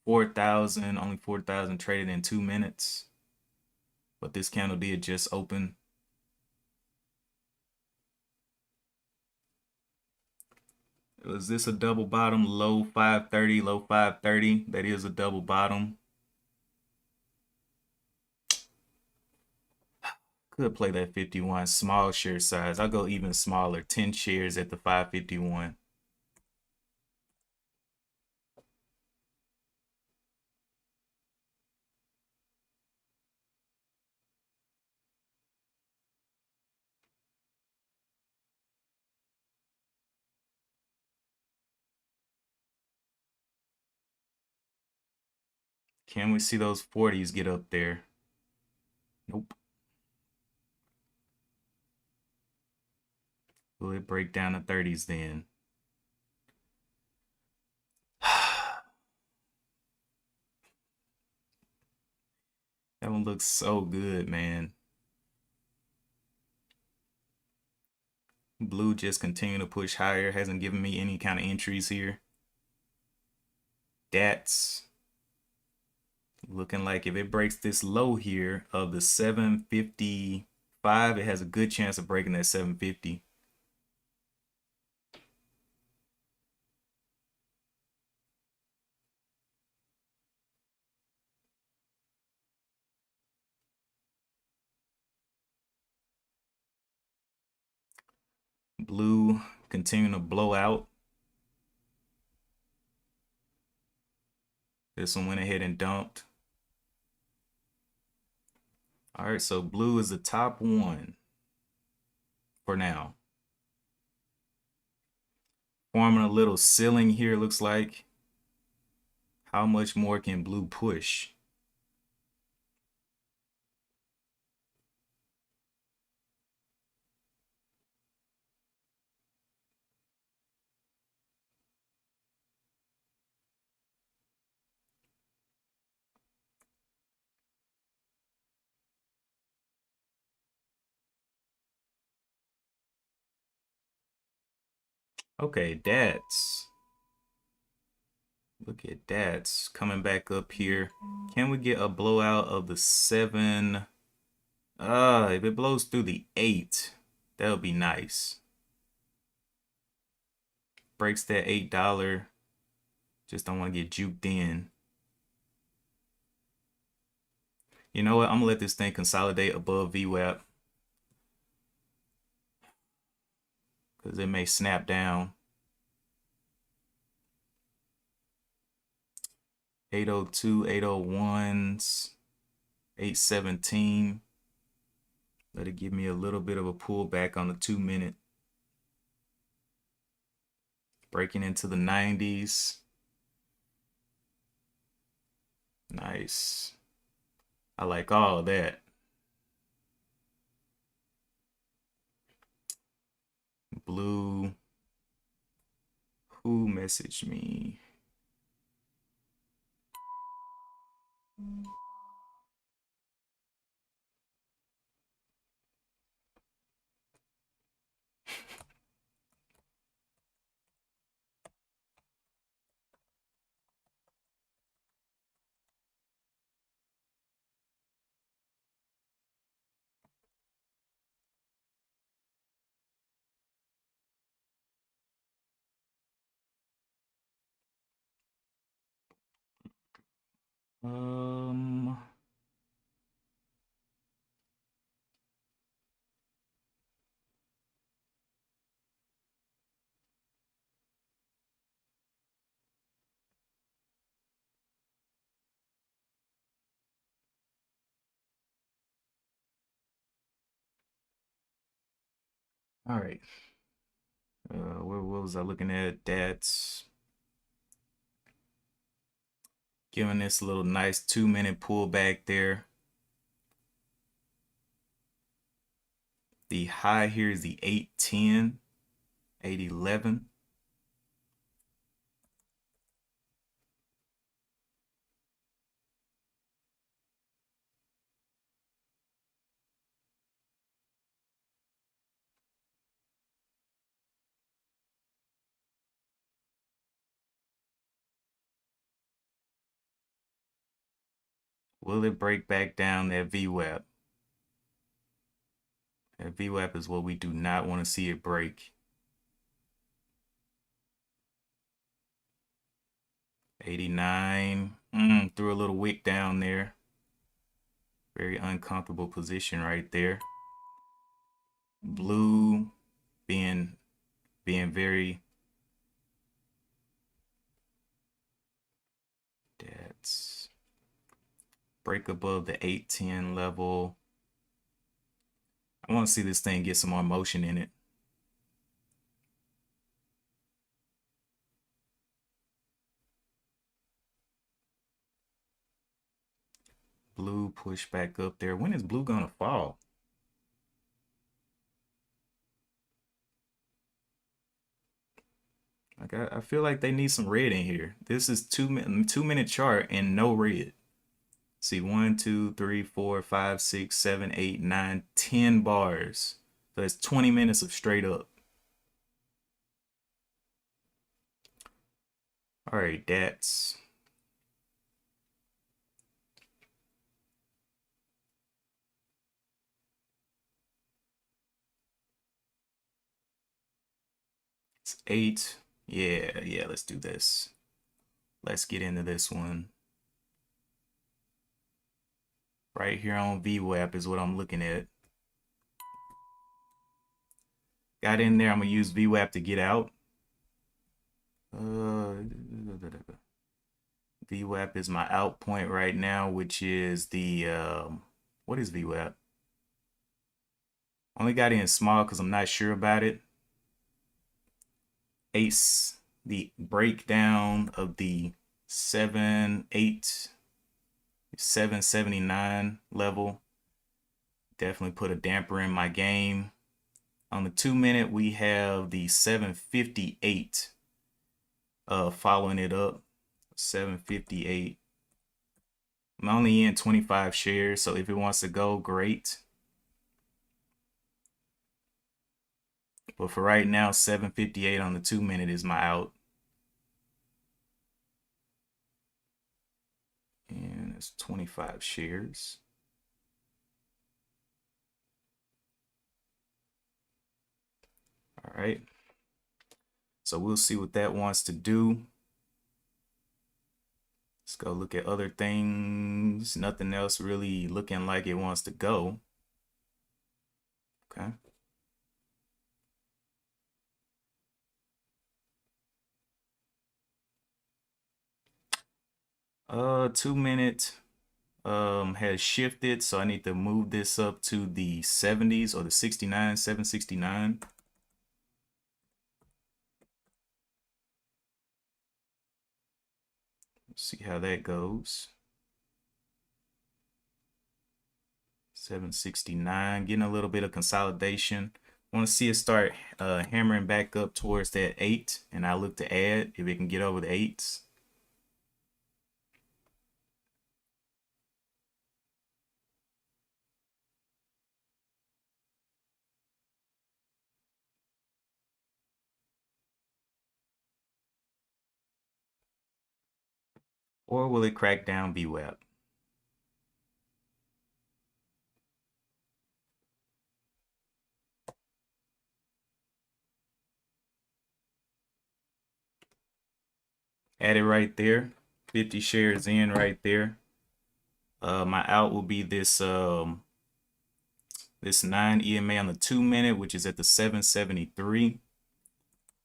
4,000, only 4,000 traded in 2 minutes. But this candle did just open. Was this a double bottom? Low 530, low 530. That is a double bottom. Could play that 51 small share size. I'll go even smaller, 10 shares at the 551. Can we see those 40s get up there? Nope. Will it break down to 30s then? That one looks so good, man. Blue just continue to push higher. Hasn't given me any kind of entries here. That's looking like if it breaks this low here of the 755, it has a good chance of breaking that 750. Blue continuing to blow out. This one went ahead and dumped. All right, so blue is the top one for now. Forming a little ceiling here, looks like. How much more can blue push? Okay, that's. Look at that. Coming back up here. Can we get a blowout of the 7? If it blows through the 8, that would be nice. Breaks that $8. Just don't want to get juked in. You know what? I'm gonna let this thing consolidate above VWAP because it may snap down. 802, 801s, 817. Let it give me a little bit of a pullback on the 2-minute. Breaking into the 90s. Nice. I like all that. Blue. Who messaged me? Um, all right. What was I looking at? That's giving this a little nice 2-minute pullback there. The high here is the 810, 811. Will it break back down that VWAP? That VWAP is what we do not want to see it break. 89. Threw a little wick down there. Very uncomfortable position right there. Blue being very. That's break above the 810 level. I want to see this thing get some more motion in it. Blue push back up there. When is blue gonna fall? Like I feel like they need some red in here. This is 2-minute chart and no red. See, 1, 2, 3, 4, 5, 6, 7, 8, 9, 10 bars. So that's 20 minutes of straight up. All right, that's it's 8. Yeah, let's do this. Let's get into this one. Right here on VWAP is what I'm looking at. Got in there. I'm gonna use VWAP to get out. VWAP is my out point right now, which is the what is VWAP? Only got in small because I'm not sure about it. Ace, the breakdown of the 779 level definitely put a damper in my game. On the 2-minute, we have the 758 following it up. 758. I'm only in 25 shares, so if it wants to go, great. But for right now, 758 on the 2-minute is my out. And it's 25 shares. All right. So we'll see what that wants to do. Let's go look at other things. Nothing else really looking like it wants to go. Okay. 2-minute has shifted, so I need to move this up to the 70s or the 69, 769. See how that goes. 769, getting a little bit of consolidation. Want to see it start hammering back up towards that 8, and I look to add if it can get over the 8s. Or will it crack down VWAP? Add it right there. 50 shares in right there. My out will be this 9 EMA on the 2-minute, which is at the 773.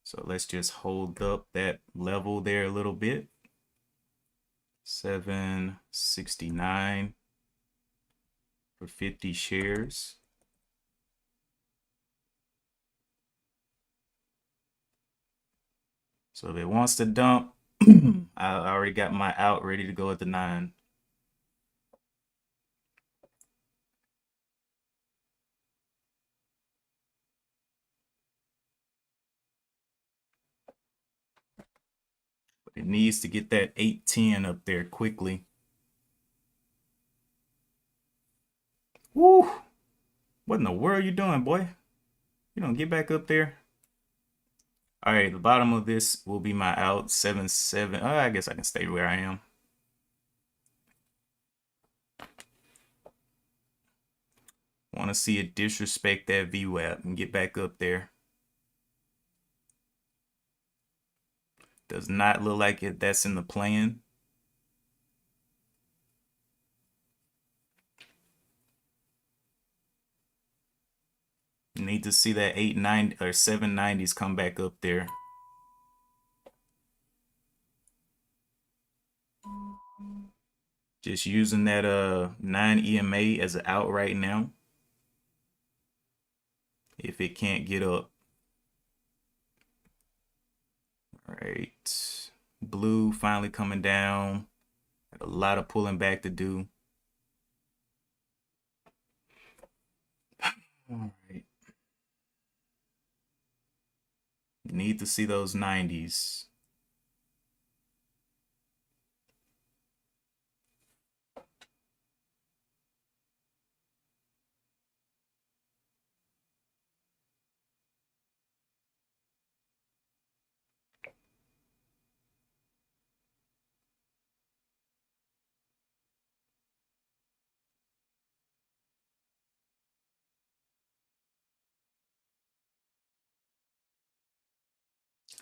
So let's just hold up that level there a little bit. 769 for 50 shares. So if it wants to dump, I already got my out ready to go at the 9. But it needs to get that 810 up there quickly. Woo! What in the world are you doing, boy? You don't get back up there. All right, the bottom of this will be my out, 7-7. I guess I can stay where I am. Want to see it disrespect that VWAP and get back up there. Does not look like it. That's in the plan. Need to see that 890 or 790s come back up there. Just using that 9 EMA as an out right now. If it can't get up. All right. Blue finally coming down. A lot of pulling back to do. All right. Need to see those 90s.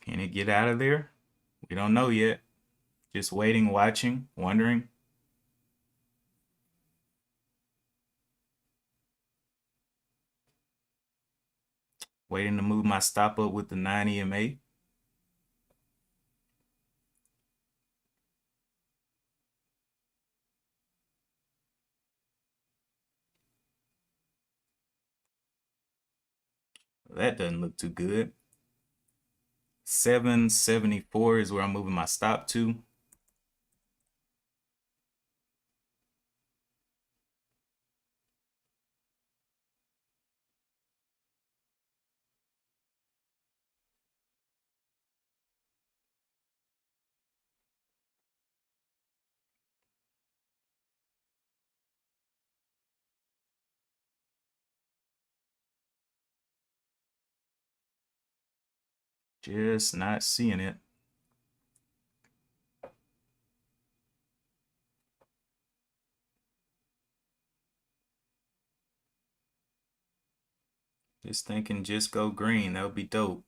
Can it get out of there? We don't know yet. Just waiting, watching, wondering. Waiting to move my stop up with the 9 EMA. That doesn't look too good. 774 is where I'm moving my stop to. Just not seeing it. Just thinking just go green. That would be dope.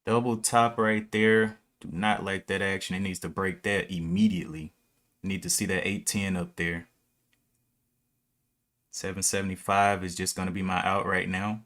Double top right there. Do not like that action. It needs to break that immediately. Need to see that 810 up there. 775 is just going to be my out right now.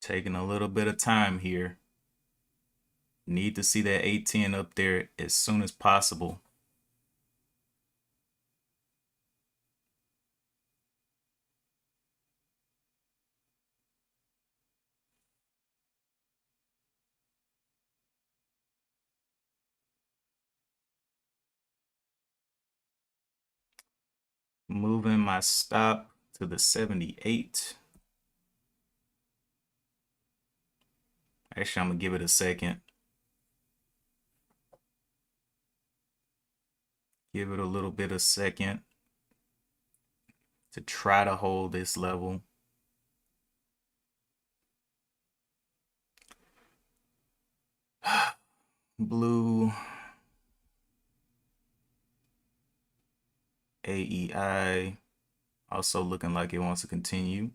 Taking a little bit of time here. Need to see that 810 up there as soon as possible. Moving my stop to the 78. Actually, I'm going to give it a second. Give it a little bit of second to try to hold this level. Blue AEI also looking like it wants to continue.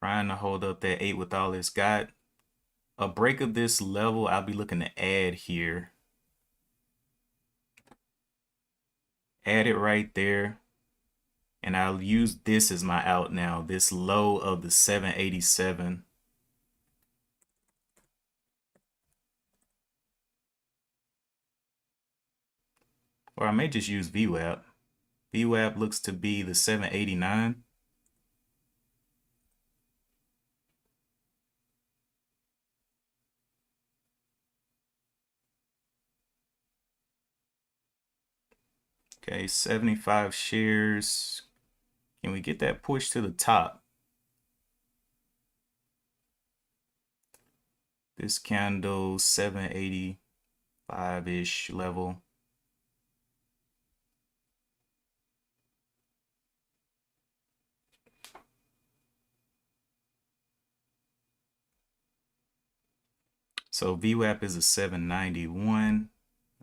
Trying to hold up that 8 with all it's got. A break of this level, I'll be looking to add here. Add it right there. And I'll use this as my out now. This low of the 787. Or I may just use VWAP. VWAP looks to be the 789. Okay, 75 shares. Can we get that push to the top? This candle 785-ish level. So VWAP is a 791.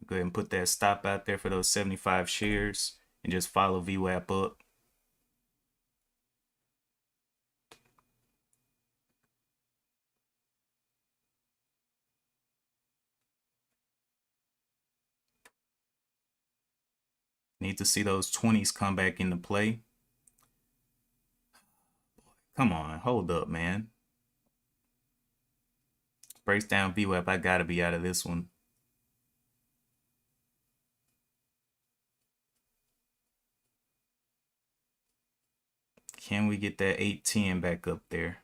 Go ahead and put that stop out there for those 75 shares and just follow VWAP up. Need to see those 20s come back into play. Come on, hold up, man. Breaks down VWAP. I gotta be out of this one. Can we get that 810 back up there?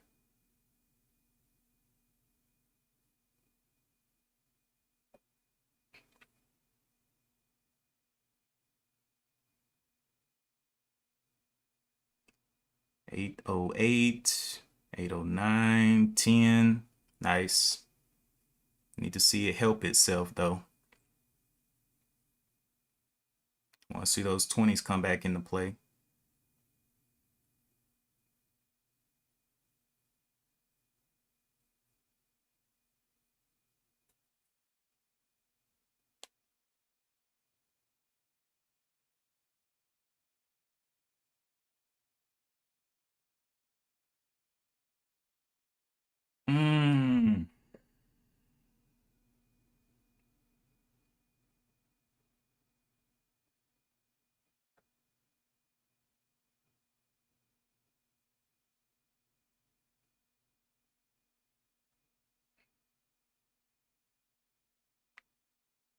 $808, $809, 10. Nice. Need to see it help itself though. Want to see those 20s come back into play. Mm.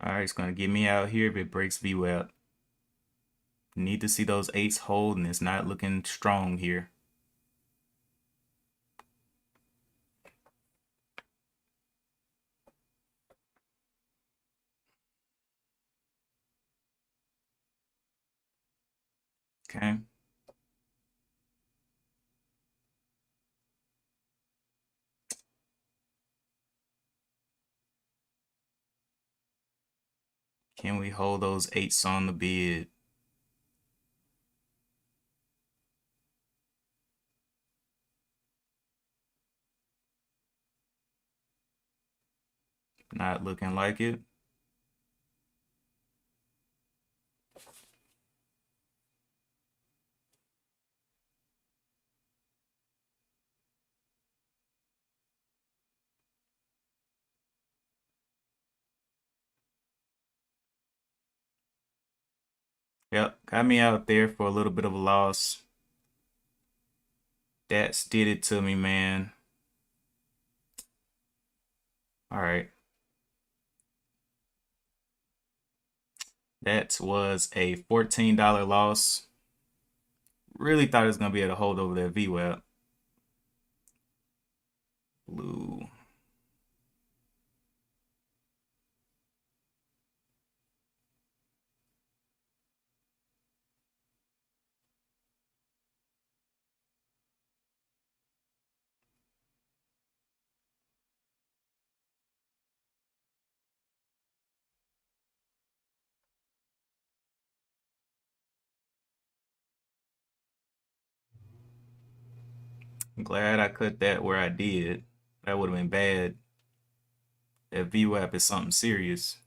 All right, it's gonna get me out here if it breaks VWAP. Need to see those eights hold, and it's not looking strong here. Okay. Can we hold those eights on the bid? Not looking like it. Yep, got me out there for a little bit of a loss. That's did it to me, man. All right. That was a $14 loss. Really thought it was going to be able to hold over that VWAP. Blue. I'm glad I cut that where I did. That would have been bad. That VWAP is something serious.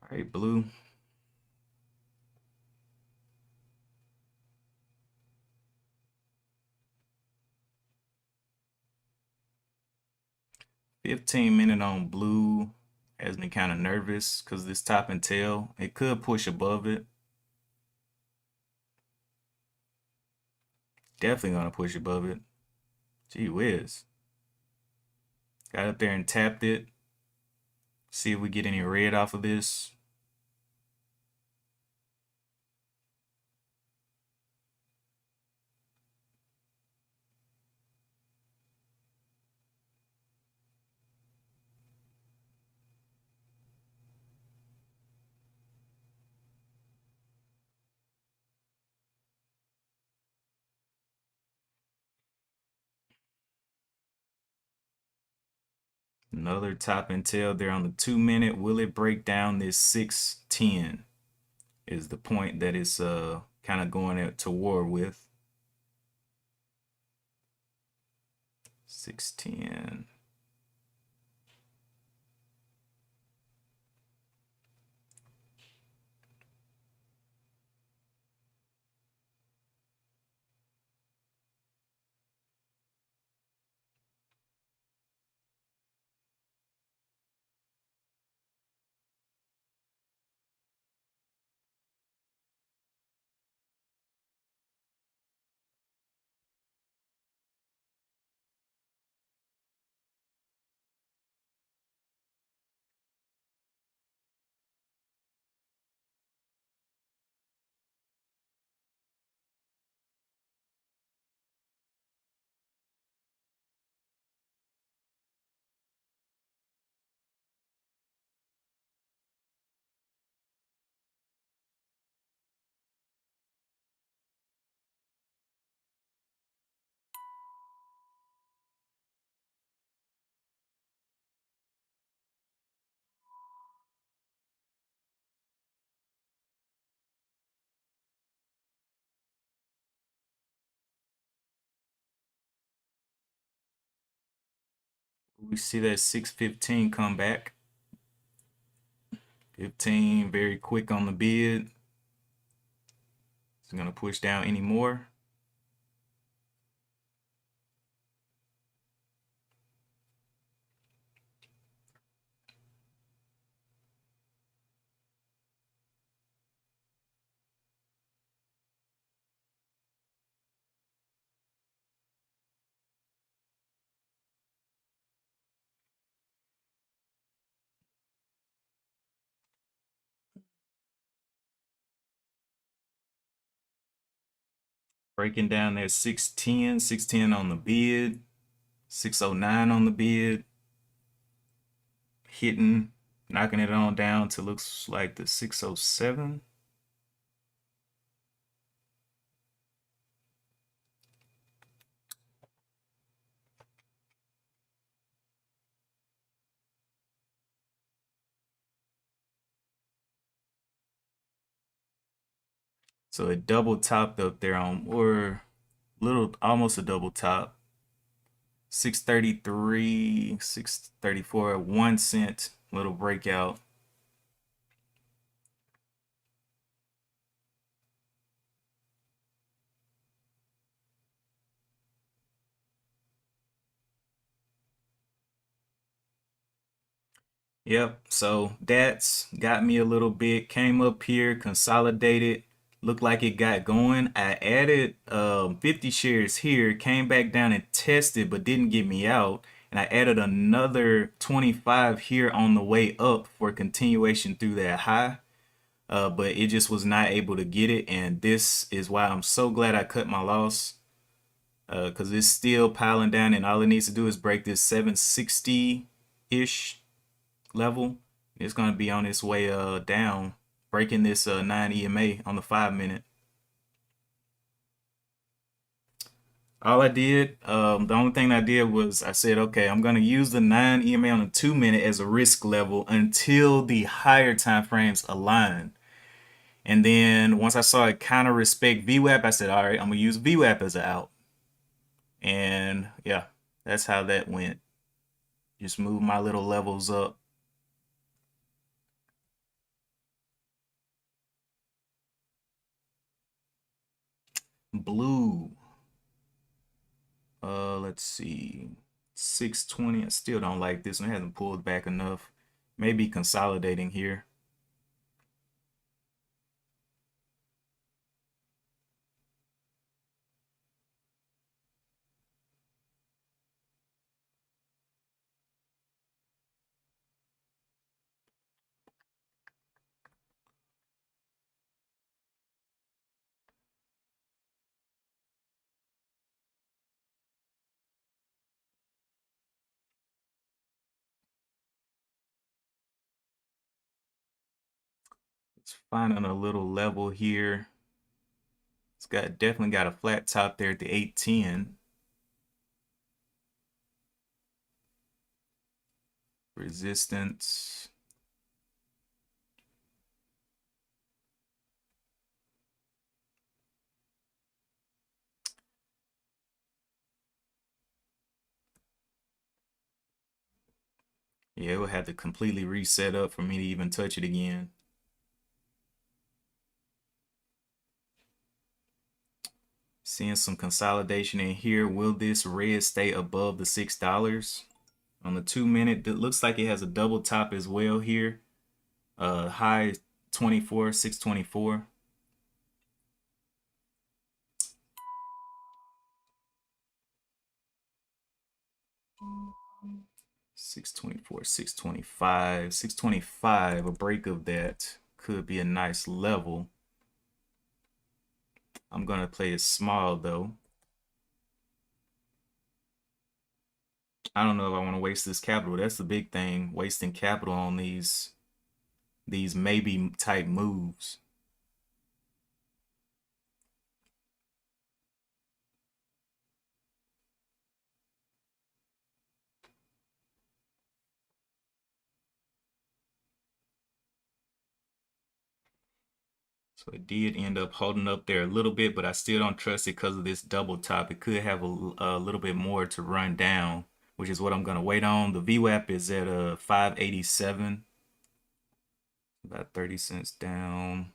All right, blue. $15 on blue has me kind of nervous because this top and tail, it could push above it. Definitely gonna push above it. Gee whiz. Got up there and tapped it. See if we get any red off of this. Another top and tail there on the 2 minute. Will it break down this 610? Is the point that it's kind of going to war with. 610. We see that 615 come back. 15 very quick on the bid. It's gonna push down any more. Breaking down there 610, 610 on the bid, 609 on the bid, hitting, knocking it on down to looks like the 607. So it double topped up there on, or little, almost a double top. 633, 634, 1 cent, little breakout. Yep, so that's got me a little bit. Came up here, consolidated, looked like it got going. I added 50 shares here, came back down and tested, but didn't get me out. And I added another 25 here on the way up for continuation through that high. But it just was not able to get it. And this is why I'm so glad I cut my loss, because it's still piling down, and all it needs to do is break this 760-ish level. It's going to be on its way down, breaking this 9 EMA on the 5 minute. All I did, the only thing I did was I said, okay, I'm going to use the 9 EMA on the 2 minute as a risk level until the higher time frames align. And then once I saw it kind of respect VWAP, I said, all right, I'm going to use VWAP as an out. And yeah, that's how that went. Just move my little levels up. Blue. Let's see. 620. I still don't like this one. It hasn't pulled back enough. Maybe consolidating here. It's finding a little level here. It's got definitely got a flat top there at the 810. Resistance. Yeah, it would have to completely reset up for me to even touch it again. Seeing some consolidation in here. Will this red stay above the $6? On the 2 minute, it looks like it has a double top as well here. High 24, 624. 624, 625, 625. A break of that could be a nice level. I'm gonna play it small though. I don't know if I want to waste this capital. That's the big thing, wasting capital on these maybe type moves. So it did end up holding up there a little bit, but I still don't trust it because of this double top. It could have a little bit more to run down, which is what I'm gonna wait on. The VWAP is at 587, about 30 cents down.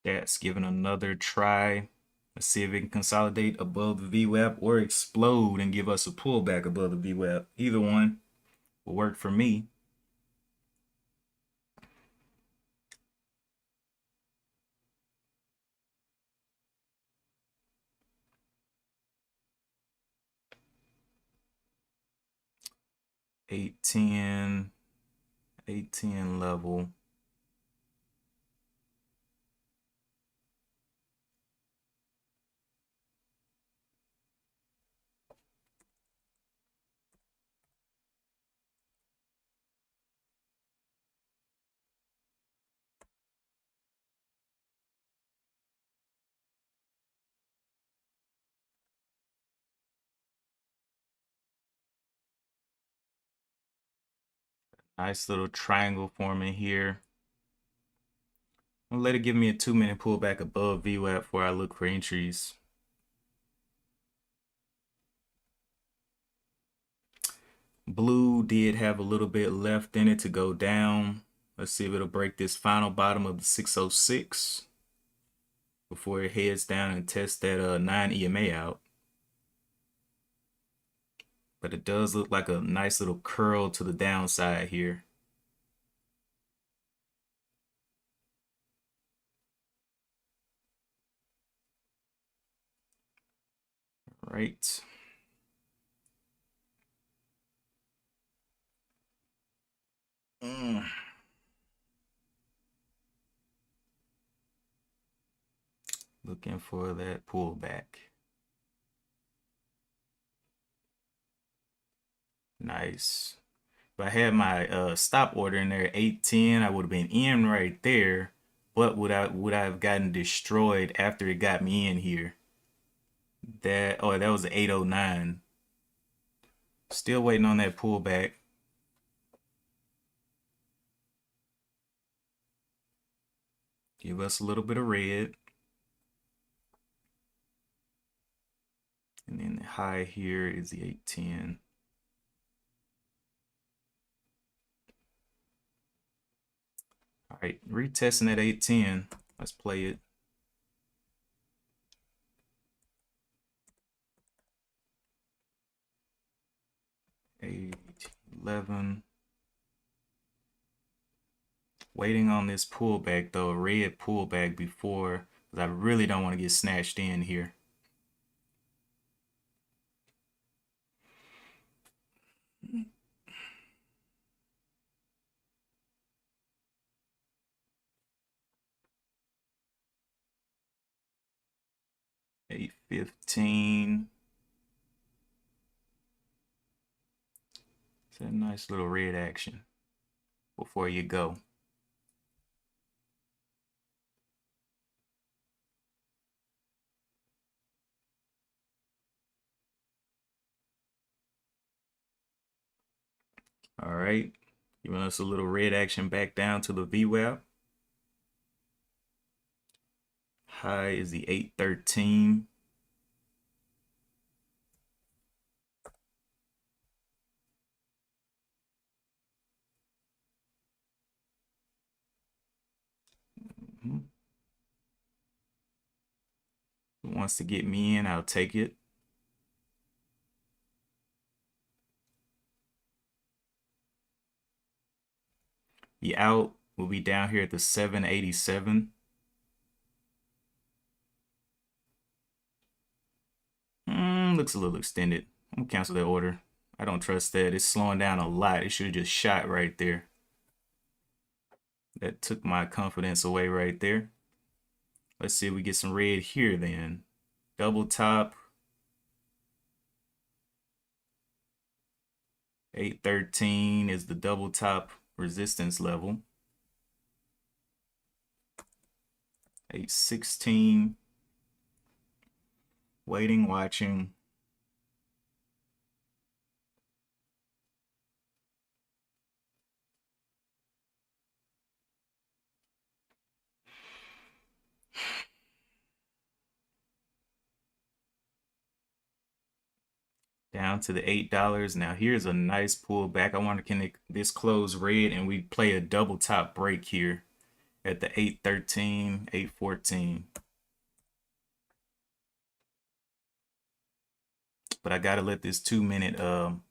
That's given another try. Let's see if it can consolidate above the VWAP or explode and give us a pullback above the VWAP. Either one will work for me. 810, 810 level. Nice little triangle forming here. I'll let it give me a 2-minute pullback above VWAP before I look for entries. Blue did have a little bit left in it to go down. Let's see if it'll break this final bottom of the 606 before it heads down and tests that 9 EMA out. But it does look like a nice little curl to the downside here. Right. Looking for that pullback. Nice. If I had my stop order in there at 810, I would have been in right there. But would I have gotten destroyed after it got me in here? That was an 809. Still waiting on that pullback. Give us a little bit of red. And then the high here is the 810. All right, retesting at 810. Let's play it. 811. Waiting on this pullback though, a red pullback before, because I really don't want to get snatched in here. $8.15. It's a nice little red action before you go. All right, giving us a little red action back down to the VWAP. High is the 813. Wants to get me in, I'll take it. The out will be down here at the 787. Looks a little extended. I'm gonna cancel that order. I don't trust that. It's slowing down a lot. It should have just shot right there. That took my confidence away right there. Let's see if we get some red here then. Double top. 813 is the double top resistance level. 816. Waiting, watching. Down to the $8. Now here's a nice pullback. I want to connect this close red and we play a double top break here at the 813, 814. But I gotta let this 2-minute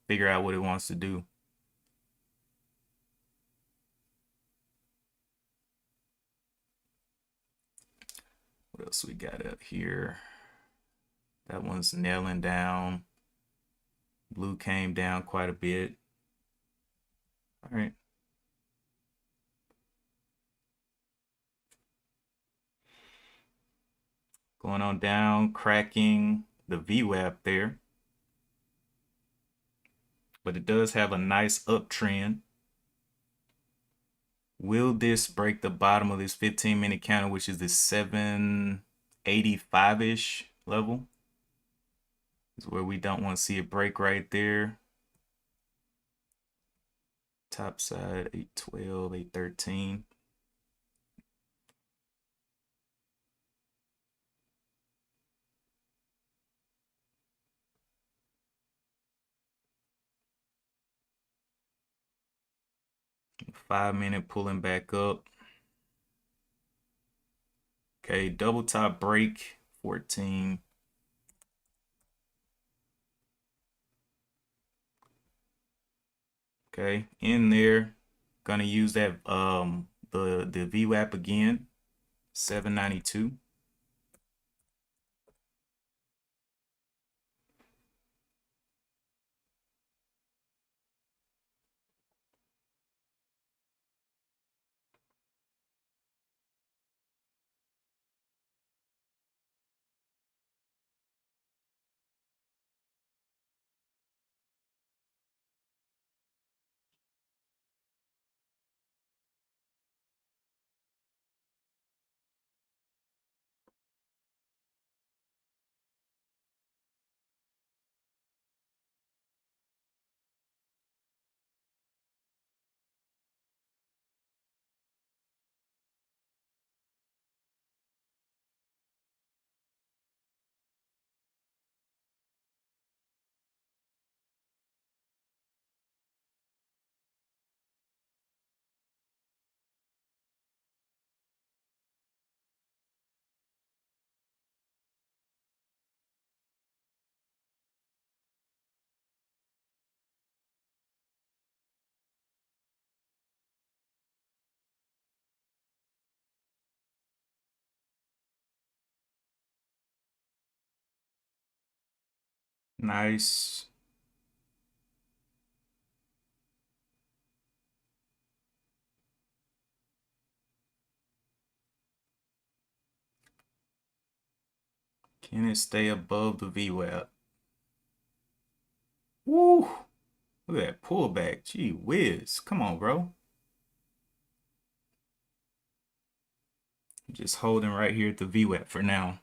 figure out what it wants to do. What else we got up here? That one's nailing down. Blue came down quite a bit. All right. Going on down, cracking the VWAP there. But it does have a nice uptrend. Will this break the bottom of this 15-minute candle, which is the 785-ish level? Is where we don't want to see it break right there. Top side, 812, 813. Five-minute pulling back up. Okay, double top break, 14. Okay, in there, gonna use that the VWAP again, 792. Nice. Can it stay above the VWAP? Woo! Look at that pullback. Gee whiz. Come on, bro. Just holding right here at the VWAP for now.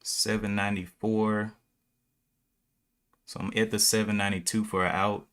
794. So I'm at the 792 for an out.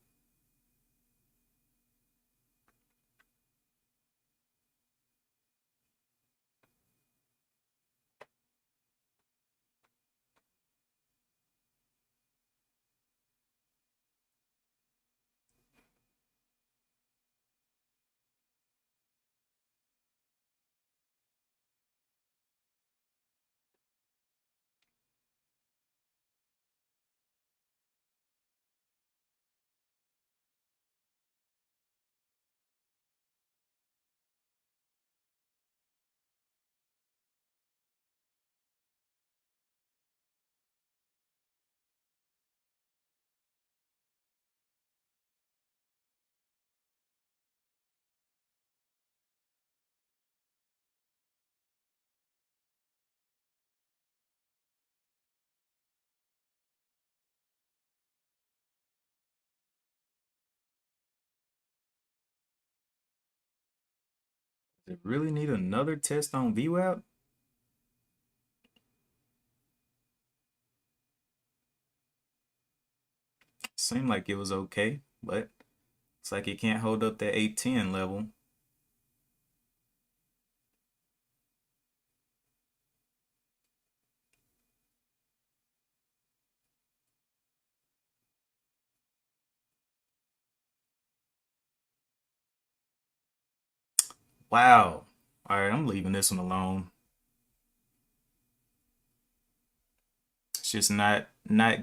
Does it really need another test on VWAP? Seemed like it was okay, but it's like it can't hold up that 810 level. Wow. All right, I'm leaving this one alone. It's just not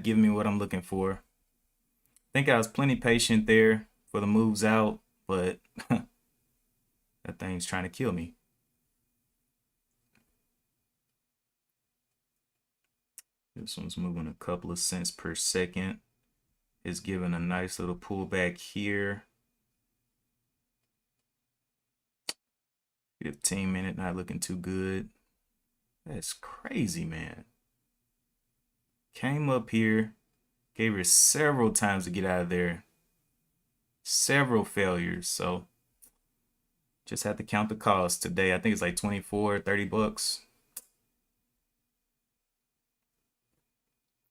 giving me what I'm looking for. I think I was plenty patient there for the moves out, but that thing's trying to kill me. This one's moving a couple of cents per second. is giving a nice little pullback here. 15-minute not looking too good. That's crazy, man. Came up here, gave her several times to get out of there. Several failures. So just have to count the cost today. I think it's like 24, 30 bucks.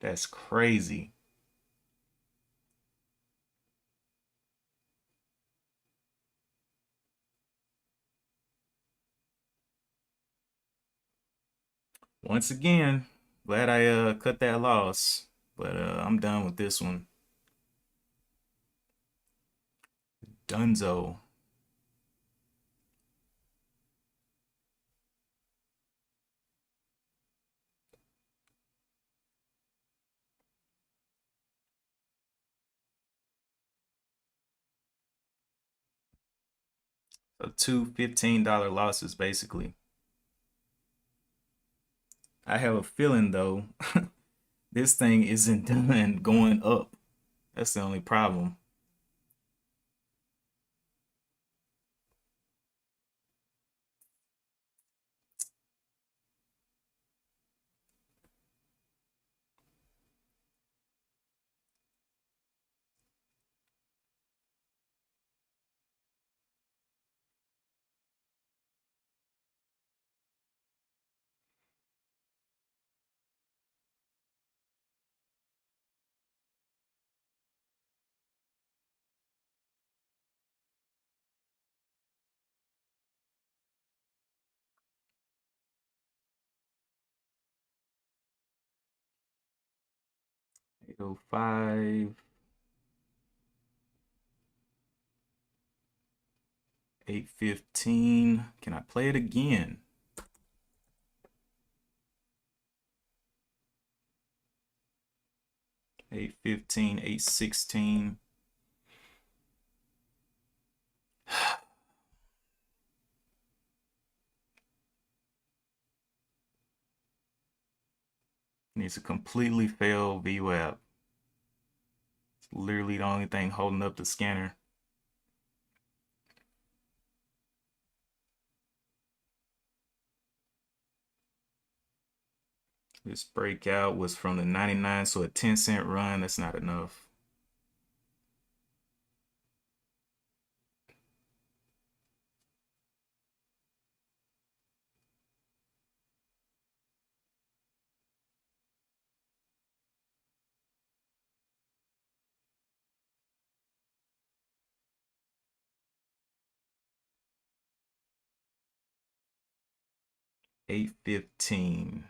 That's crazy. Once again, glad I cut that loss, but I'm done with this one. Dunzo. So two $15 losses basically. I have a feeling though, this thing isn't done going up. That's the only problem. Eight oh five, 815. Can I play it again? 815, 816. Needs to completely fail VWAP. It's literally the only thing holding up the scanner. This breakout was from the 99, so a 10-cent run, that's not enough. $8.15.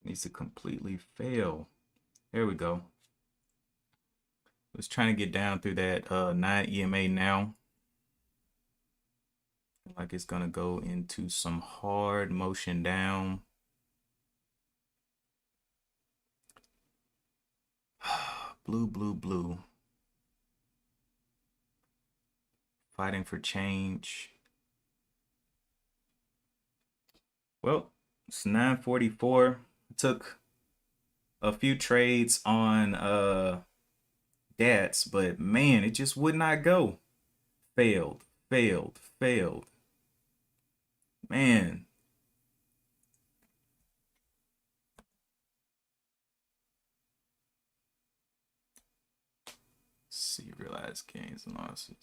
Needs to completely fail. There we go. Was trying to get down through that 9 EMA now. Like it's gonna go into some hard motion down. Blue, blue, blue. Fighting for change. Well, it's 9:44. Took a few trades on DATS, but man, it just would not go. Failed, failed, failed. Man. Let's see, realized gains and losses.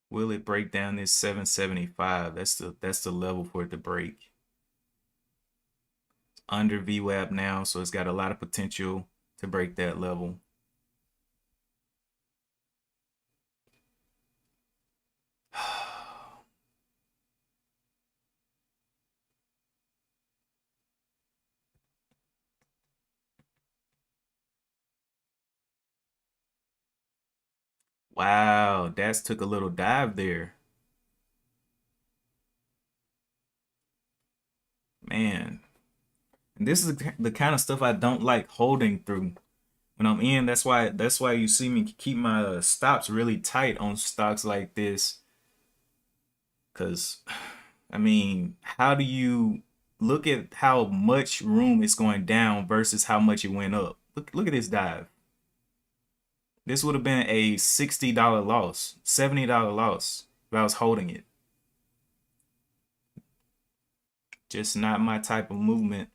Will it break down this 775? That's the level for it to break. under VWAP now, so it's got a lot of potential to break that level. Wow, that's took a little dive there. Man, and this is the kind of stuff I don't like holding through when I'm in. That's why you see me keep my stops really tight on stocks like this. Cause I mean, how do you look at how much room it's going down versus how much it went up? Look at this dive. This would have been a $60 loss, $70 loss if I was holding it. Just not my type of movement.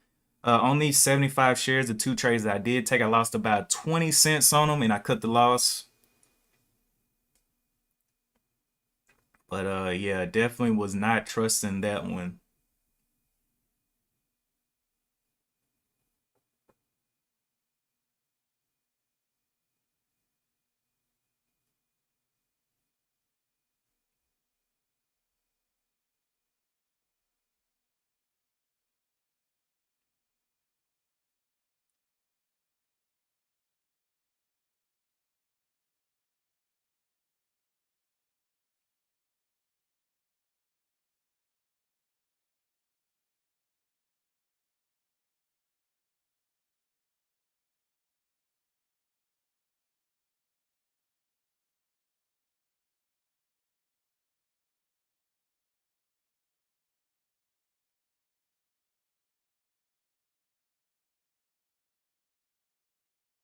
On these 75 shares, the two trades that I did take, I lost about 20 cents on them and I cut the loss. But yeah, definitely was not trusting that one.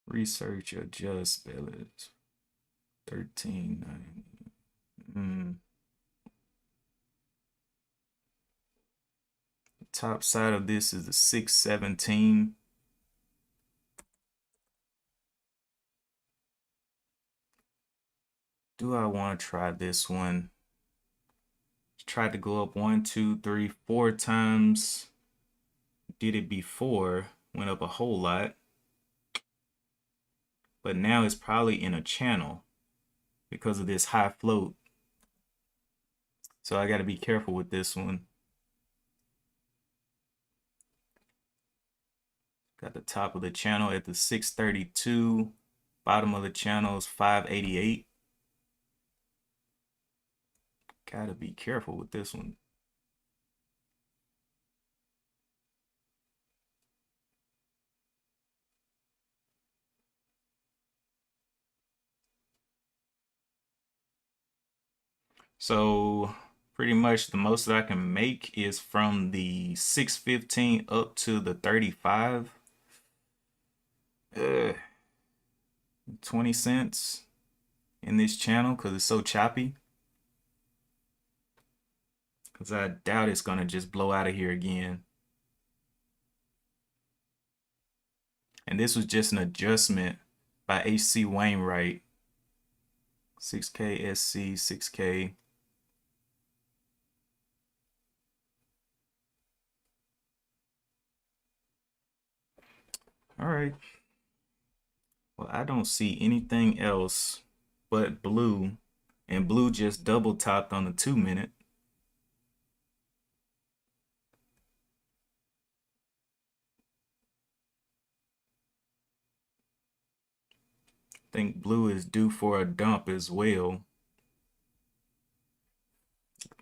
Research adjust balance 1390. Top side of this is the 617. Do I want to try this one? Tried to go up 1, 2, 3, 4 times. Did it before, went up a whole lot. But now it's probably in a channel because of this high float. So I got to be careful with this one. Got the top of the channel at the 632. Bottom of the channel is 588. Got to be careful with this one. So pretty much the most that I can make is from the 615 up to the 35. 20 cents in this channel because it's so choppy. Because I doubt it's going to just blow out of here again. And this was just an adjustment by H.C. Wainwright. 6K SC, 6K. All right. Well, I don't see anything else but blue. And blue just double topped on the 2-minute. I think blue is due for a dump as well.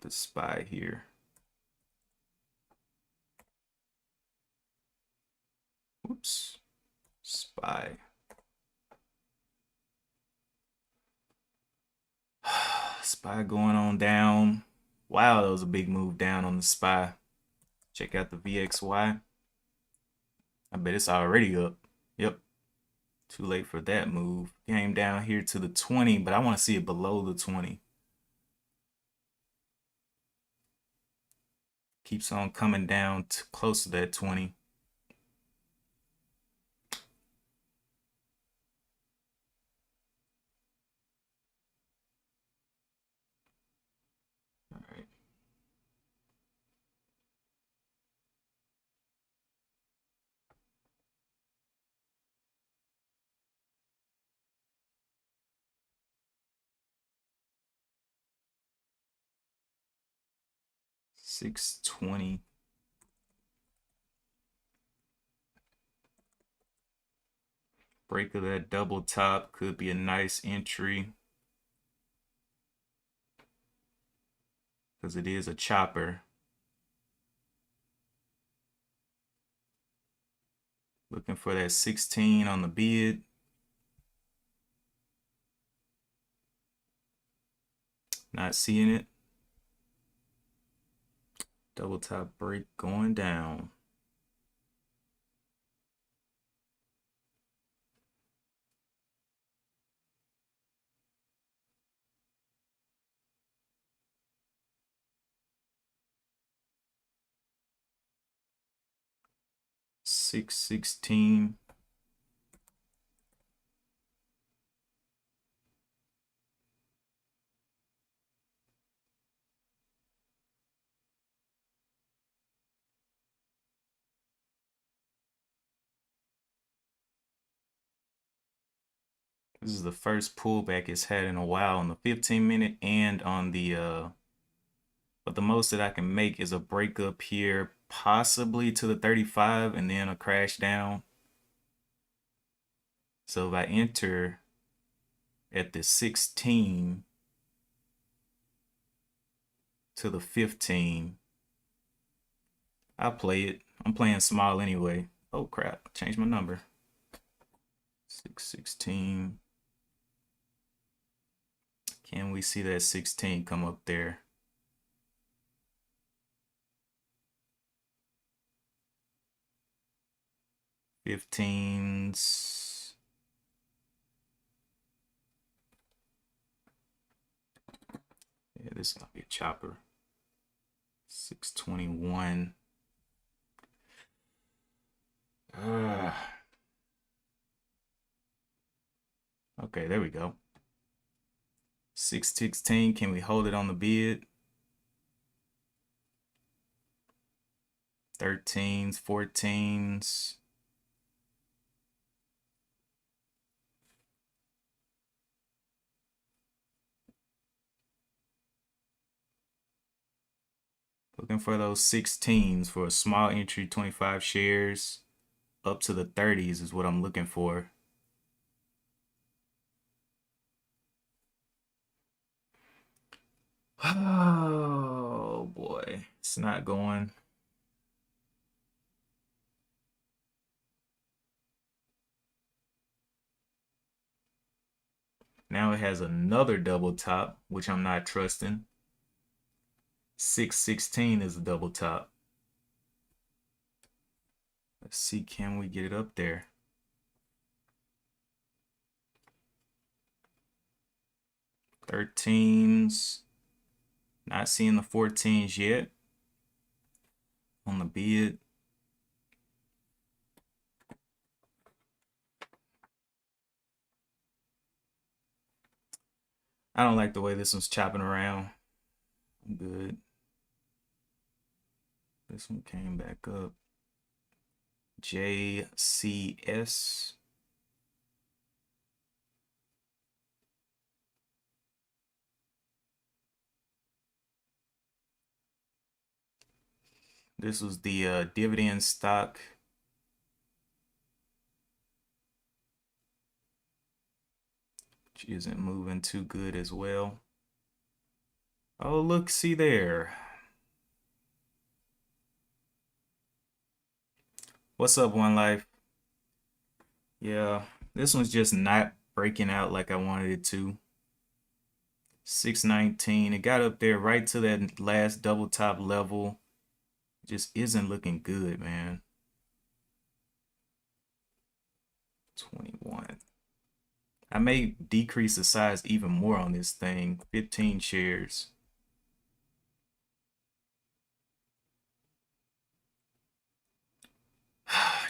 The SPY here. Oops. SPY. SPY going on down. Wow, that was a big move down on the SPY. Check out the VXY. I bet it's already up. Yep. Too late for that move. Came down here to the 20, but I want to see it below the 20. Keeps on coming down to close to that 20. All right. 620. Break of that double top could be a nice entry because it is a chopper. Looking for that 16 on the bid. Not seeing it. Double top break going down. $6.16. This is the first pullback it's had in a while on the 15-minute and on the but the most that I can make is a break up here, possibly to the 35 and then a crash down. So if I enter at the 16 to the 15, I'll play it. I'm playing small anyway. Oh crap, changed my number. 616. Can we see that 16 come up there? Fifteens. Yeah, this is gonna be a chopper. 621. Okay, there we go. 616. Can we hold it on the bid? 13s, 14s. Looking for those 16s for a small entry, 25 shares. Up to the 30s is what I'm looking for. Oh boy, it's not going. Now it has another double top, which I'm not trusting. 616 is a double top. Let's see, can we get it up there? Thirteens. Not seeing the 14s yet on the bid. I don't like the way this one's chopping around. I'm good. This one came back up. JCS. This was the dividend stock. Which isn't moving too good as well. Oh, look, see there. What's up, One Life? Yeah, this one's just not breaking out like I wanted it to. 619. It got up there right to that last double top level. Just isn't looking good, man. 21. I may decrease the size even more on this thing. 15 shares.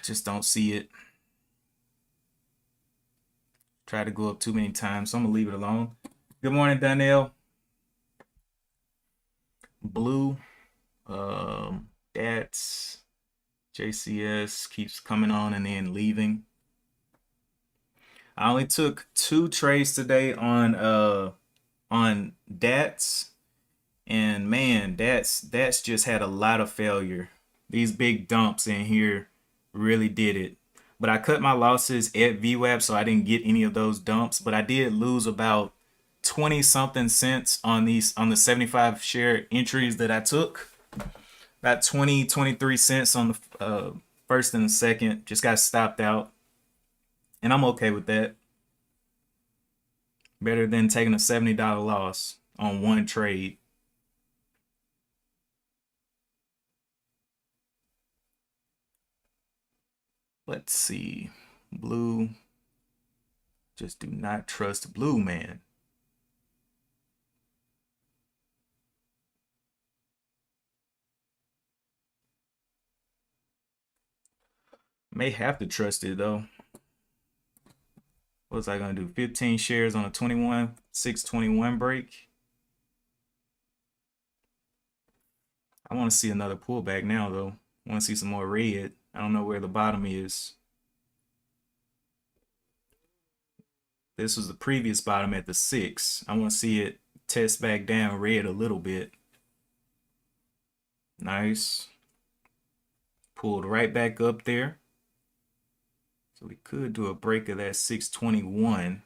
Just don't see it. Try to go up too many times, so I'm gonna leave it alone. Good morning, Danielle. Blue. That's JCS keeps coming on and then leaving. I only took 2 trades today on DATS, And man, that's just had a lot of failure. These big dumps in here really did it. But I cut my losses at VWAP, so I didn't get any of those dumps. But I did lose about 20 something cents on the 75 share entries that I took. About 23 cents on the first and the second. Just got stopped out. And I'm okay with that. Better than taking a $70 loss on one trade. Let's see. Blue. Just do not trust blue, man. May have to trust it though. What was I gonna do? 15 shares on a 21, 621 break. I want to see another pullback now though. I want to see some more red. I don't know where the bottom is. This was the previous bottom at the 6. I want to see it test back down red a little bit. Nice. Pulled right back up there. So we could do a break of that 621.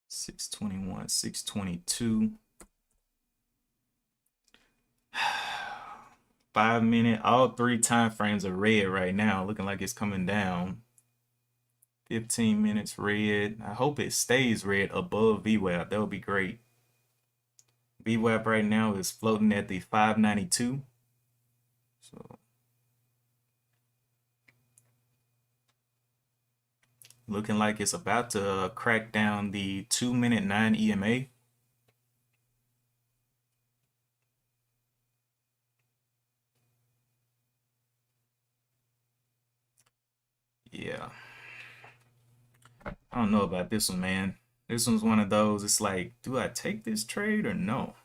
$621, $622. 5 minute, all three time frames are red right now, looking like it's coming down. 15 minutes red. I hope it stays red above VWAP. That would be great. VWAP right now is floating at the 592. So looking like it's about to crack down the 2-minute 9 EMA. Yeah. I don't know about this one, man. This one's one of those, it's like, do I take this trade or no?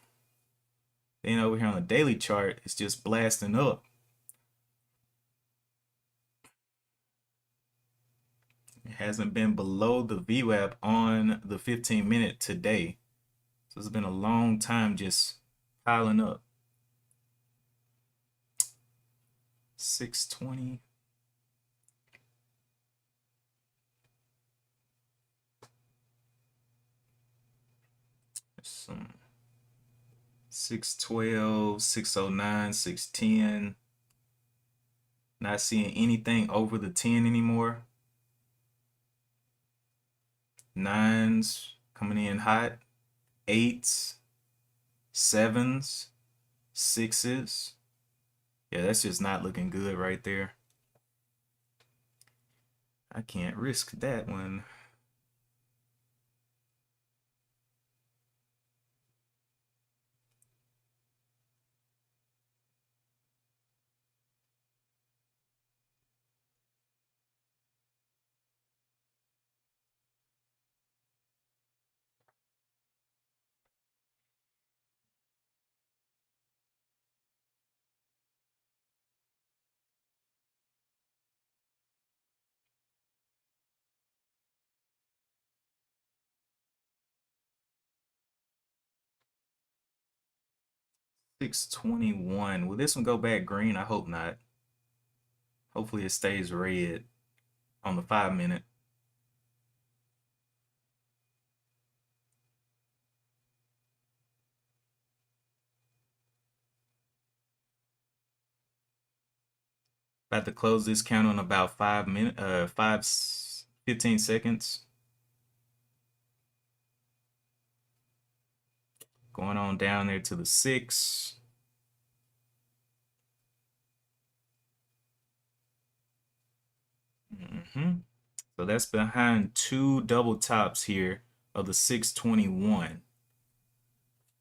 Then over here on the daily chart, it's just blasting up. It hasn't been below the VWAP on the 15-minute today. So it's been a long time just piling up. 620. Some 612, 609, 610. Not seeing anything over the 10 anymore. Nines coming in hot. Eights, sevens, sixes. Yeah, that's just not looking good right there. I can't risk that one. $621. Will this one go back green? I hope not. Hopefully it stays red on the 5-minute. About to close this count on about 15 seconds. Going on down there to the 6. So that's behind two double tops here of the 621.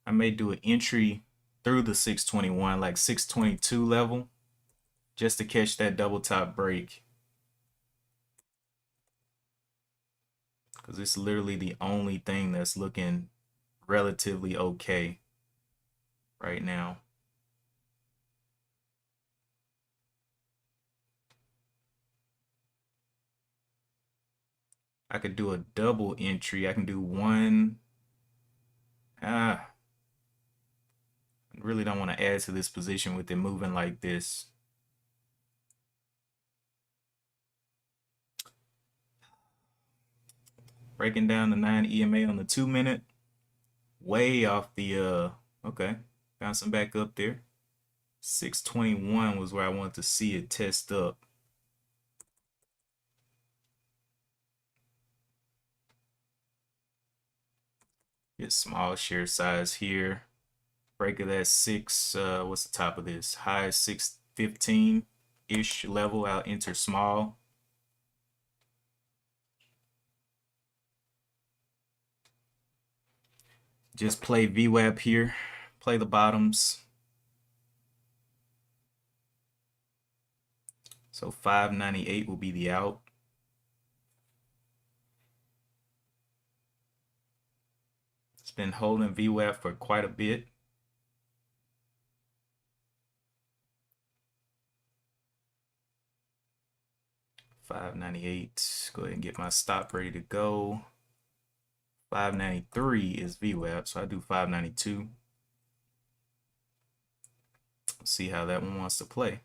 I may do an entry through the 621, like 622 level, just to catch that double top break. because it's literally the only thing that's looking relatively okay right now. I could do a double entry. I can do one. I really don't want to add to this position with it moving like this. Breaking down the 9 EMA on the 2 minute. Way off the okay. Bouncing back up there. 621 was where I wanted to see it test up. Get small share size here. Break of that six, what's the top of this? High 615-ish level. I'll enter small. Just play VWAP here. Play the bottoms. So 598 will be the out. It's been holding VWAP for quite a bit. $5.98. Go ahead and get my stop ready to go. $5.93 is VWAP, so I do $5.92. See how that one wants to play.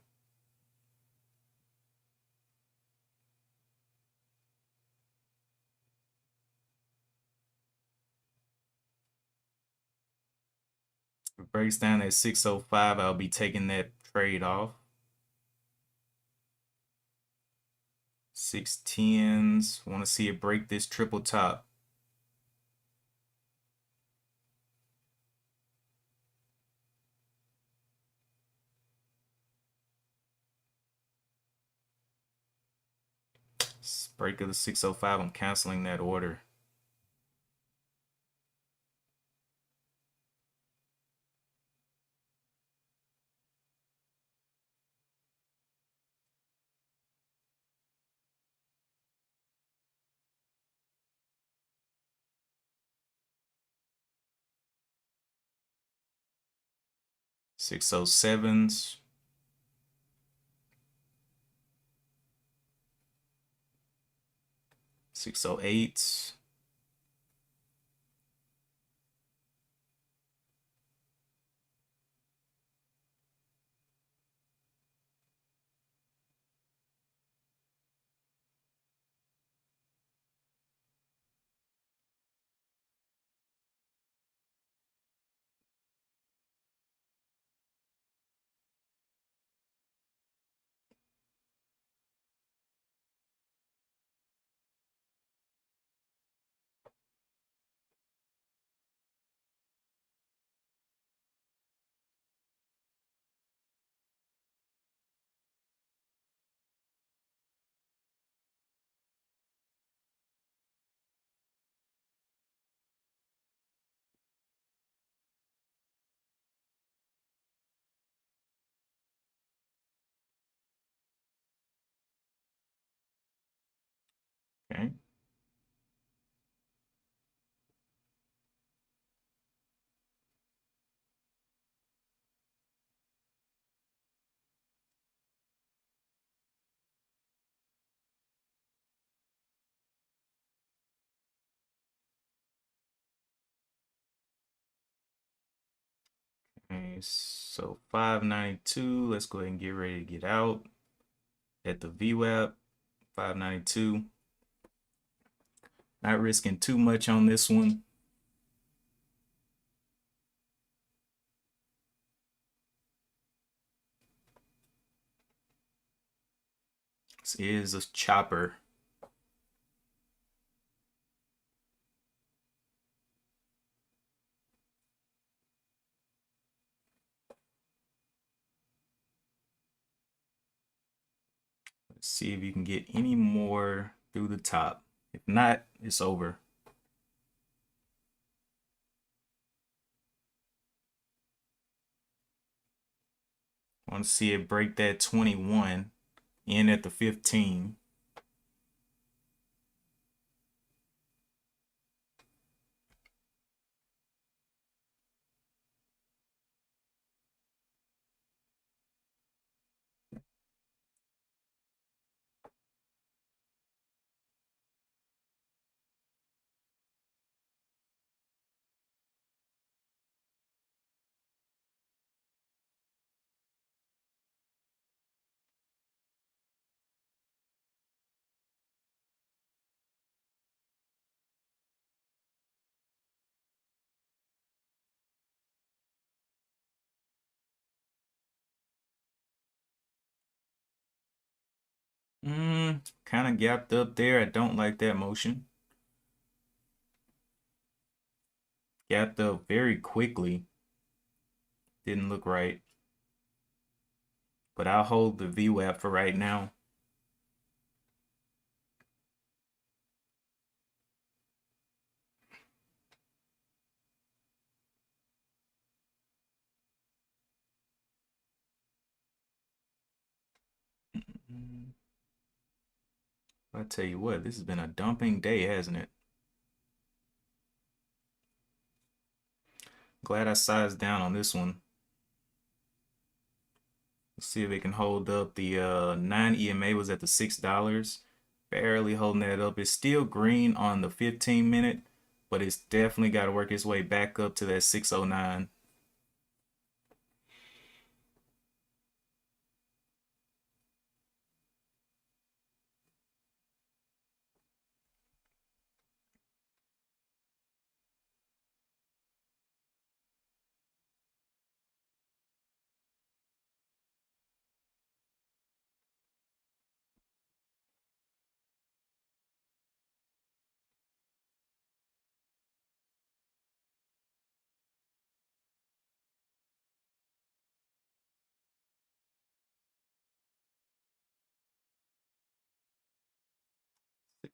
If it breaks down at 605, I'll be taking that trade off. 610s. Want to see it break this triple top. Break of the 605. I'm canceling that order. $607s. $608s. Okay. Okay, so 592. Let's go ahead and get ready to get out at the VWAP. 592. Not risking too much on this one. This is a chopper. Let's see if you can get any more through the top. If not, it's over. I want to see it break that 21, in at the 15. Kind of gapped up there. I don't like that motion. Gapped up very quickly. Didn't look right. But I'll hold the VWAP for right now. I tell you what, this has been a dumping day, hasn't it? Glad I sized down on this one. Let's see if it can hold up. The 9 EMA was at the $6. Barely holding that up. It's still green on the 15-minute, but it's definitely got to work its way back up to that 609.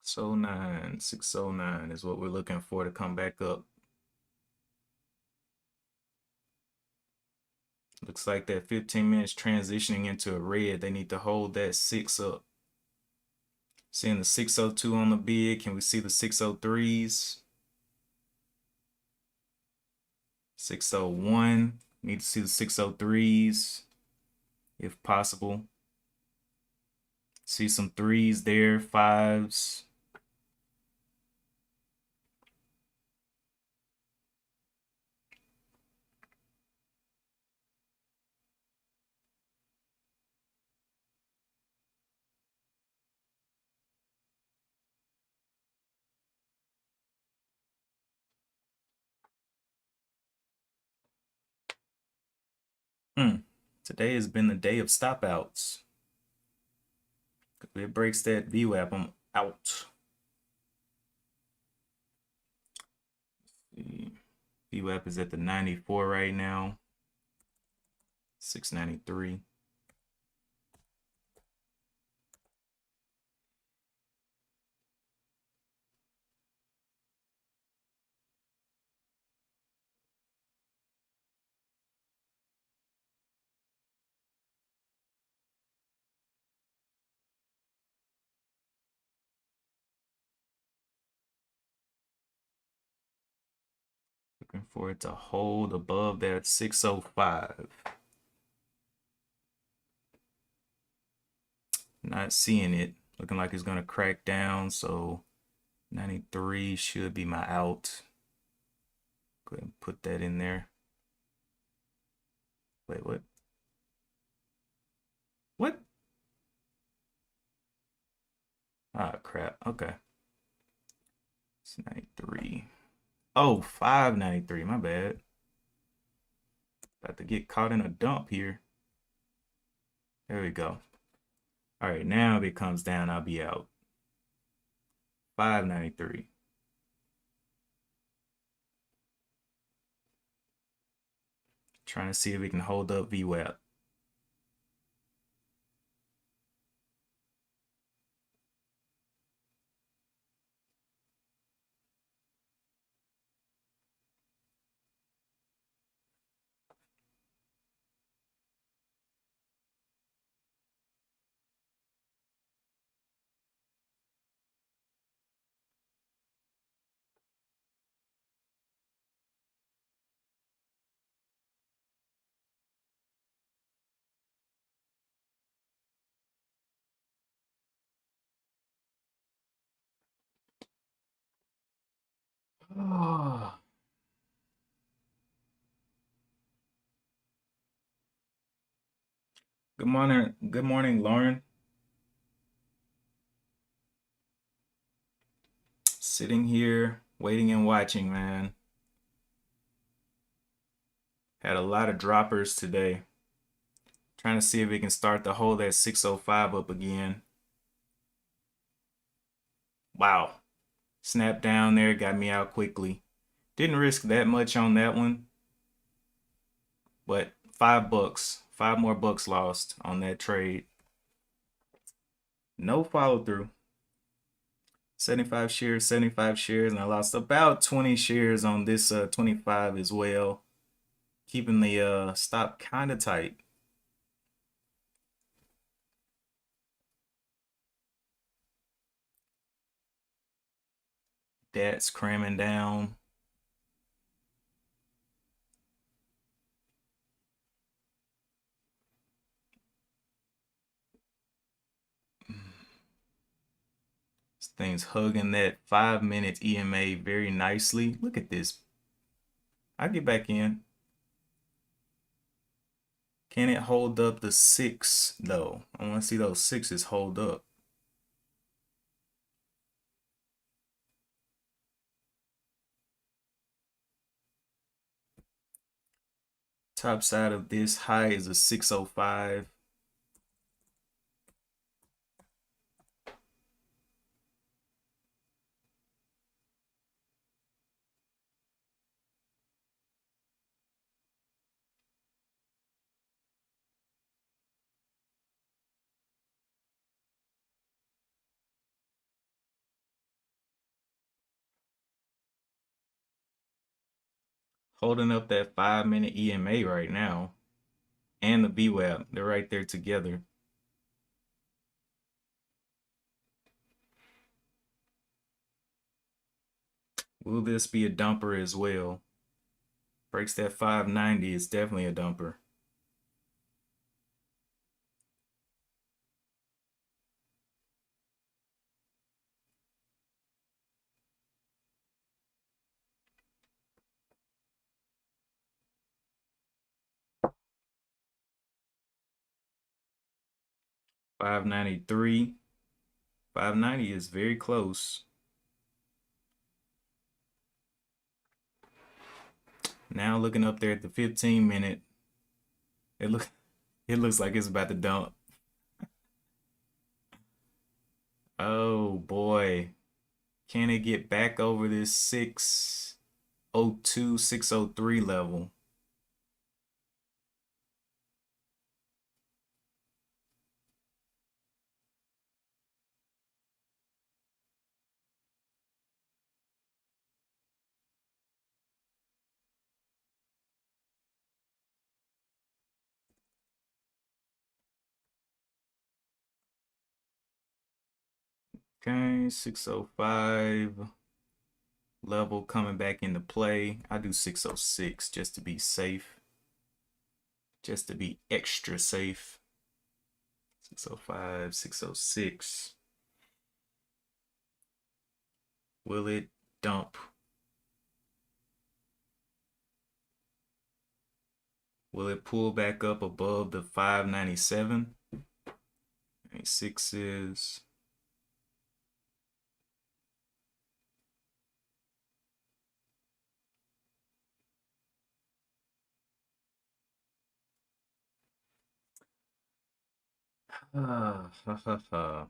Six oh nine is what we're looking for to come back up. Looks like that 15 minutes transitioning into a red. They need to hold that 6 up. Seeing the 602 on the bid. Can we see the 603s? 601. Need to see the 603s if possible. See some threes there, fives. Today has been the day of stop outs. If it breaks that VWAP, I'm out. VWAP is at the 94 right now. 693. Looking for it to hold above that 605. Not seeing it. Looking like it's going to crack down. So 93 should be my out. Go ahead and put that in there. Wait, what? What? Ah, crap. Okay. It's 93. Oh, 593. My bad. About to get caught in a dump here. There we go. All right, now if it comes down, I'll be out. 593. Trying to see if we can hold up VWAP. Oh. Good morning, Lauren. Sitting here, waiting and watching, man. Had a lot of droppers today. Trying to see if we can start to hold that 605 up again. Wow. Snap down there, got me out quickly. Didn't risk that much on that one, but $5, 5 more bucks lost on that trade. No follow through. 75 shares, and I lost about 20 shares on this 25 as well. Keeping the stop kind of tight. That's cramming down. This thing's hugging that 5 minute EMA very nicely. Look at this. I get back in. Can it hold up the 6 though? I want to see those 6s hold up. Top side of this high is a 605. Holding up that 5 minute EMA right now. And the VWAP. They're right there together. Will this be a dumper as well? Breaks that 590, it's definitely a dumper. $593. 590 is very close. Now looking up there at the 15 minute, it looks like it's about to dump. Oh boy. Can it get back over this 602, 603 level? Okay, 605 level coming back into play. I do 606 just to be safe. Just to be extra safe. 605, 606. Will it dump? Will it pull back up above the 597? 96 is ha ha ha.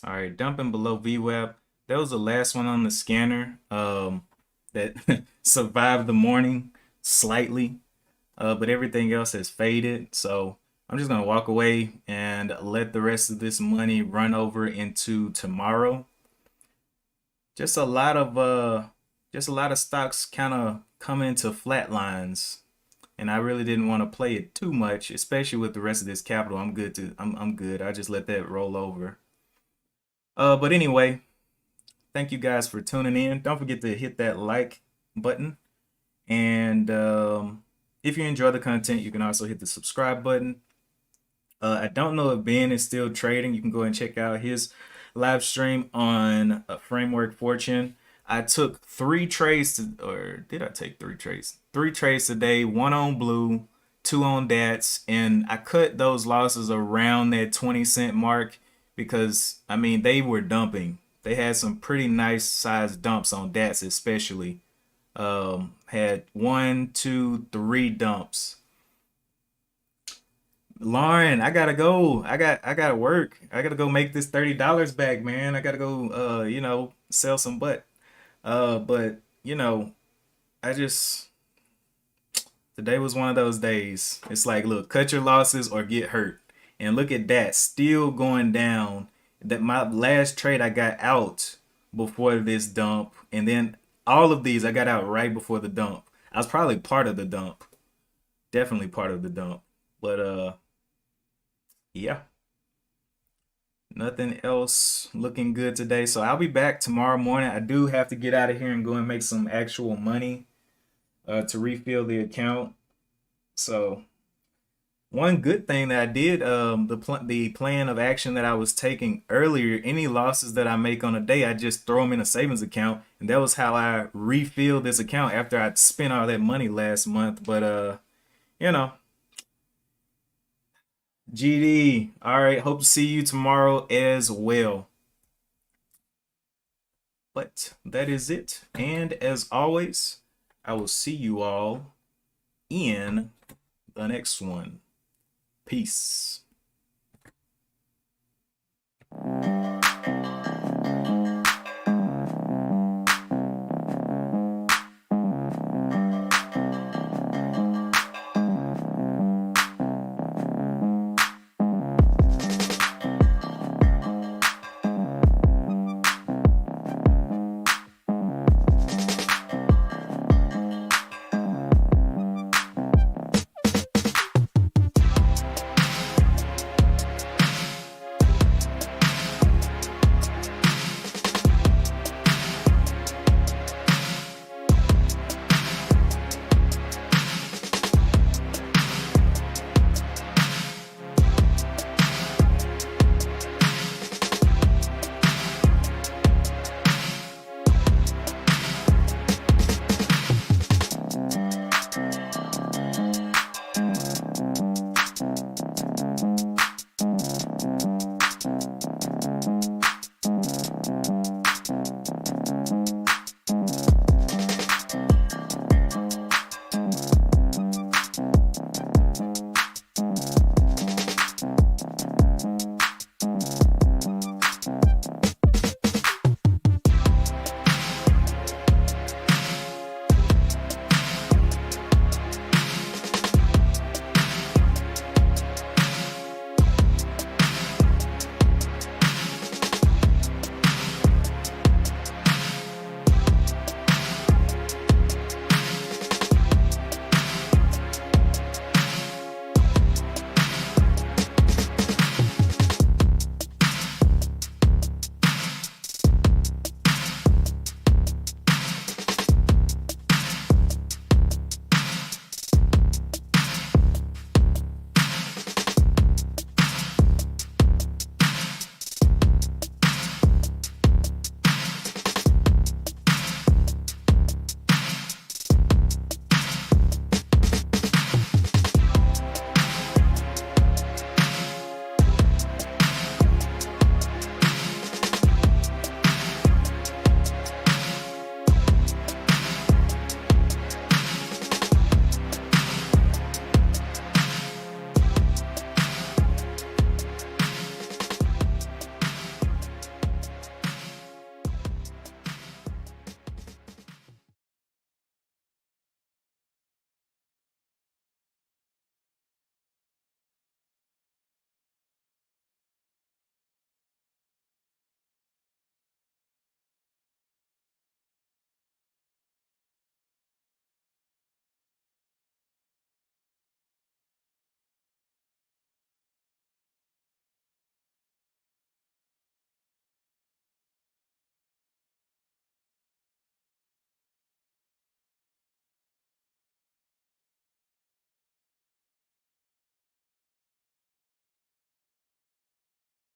All right, dumping below VWAP. That was the last one on the scanner that survived the morning slightly, but everything else has faded. So I'm just gonna walk away and let the rest of this money run over into tomorrow. Just a lot of stocks kind of come into flat lines, and I really didn't want to play it too much, especially with the rest of this capital. I'm good. I just let that roll over. But anyway, thank you guys for tuning in. Don't forget to hit that like button. And if you enjoy the content, you can also hit the subscribe button. I don't know if Ben is still trading. You can go and check out his live stream on Framework Fortune. I took 3 trades, or did I take 3 trades? 3 trades today, 1 on blue, 2 on DATS, and I cut those losses around that 20 cent mark because, I mean, they were dumping. They had some pretty nice sized dumps on DATS, especially. Had 1, 2, 3 dumps Lauren, I gotta go. I gotta work. I gotta go make this $30 back, man. I gotta go sell some butt. But I just today was one of those days. It's like, look, cut your losses or get hurt. And look at that, still going down. That my last trade I got out before this dump, and then all of these I got out right before the dump. I was probably part of the dump. Definitely part of the dump. But yeah, nothing else looking good today. So I'll be back tomorrow morning. I do have to get out of here and go and make some actual money to refill the account. So one good thing that I did, the plan of action that I was taking earlier, any losses that I make on a day, I just throw them in a savings account, and that was how I refilled this account after I'd spent all that money last month. But you know, GD. All right, hope to see you tomorrow as well. But that is it, and as always, I will see you all in the next one. Peace.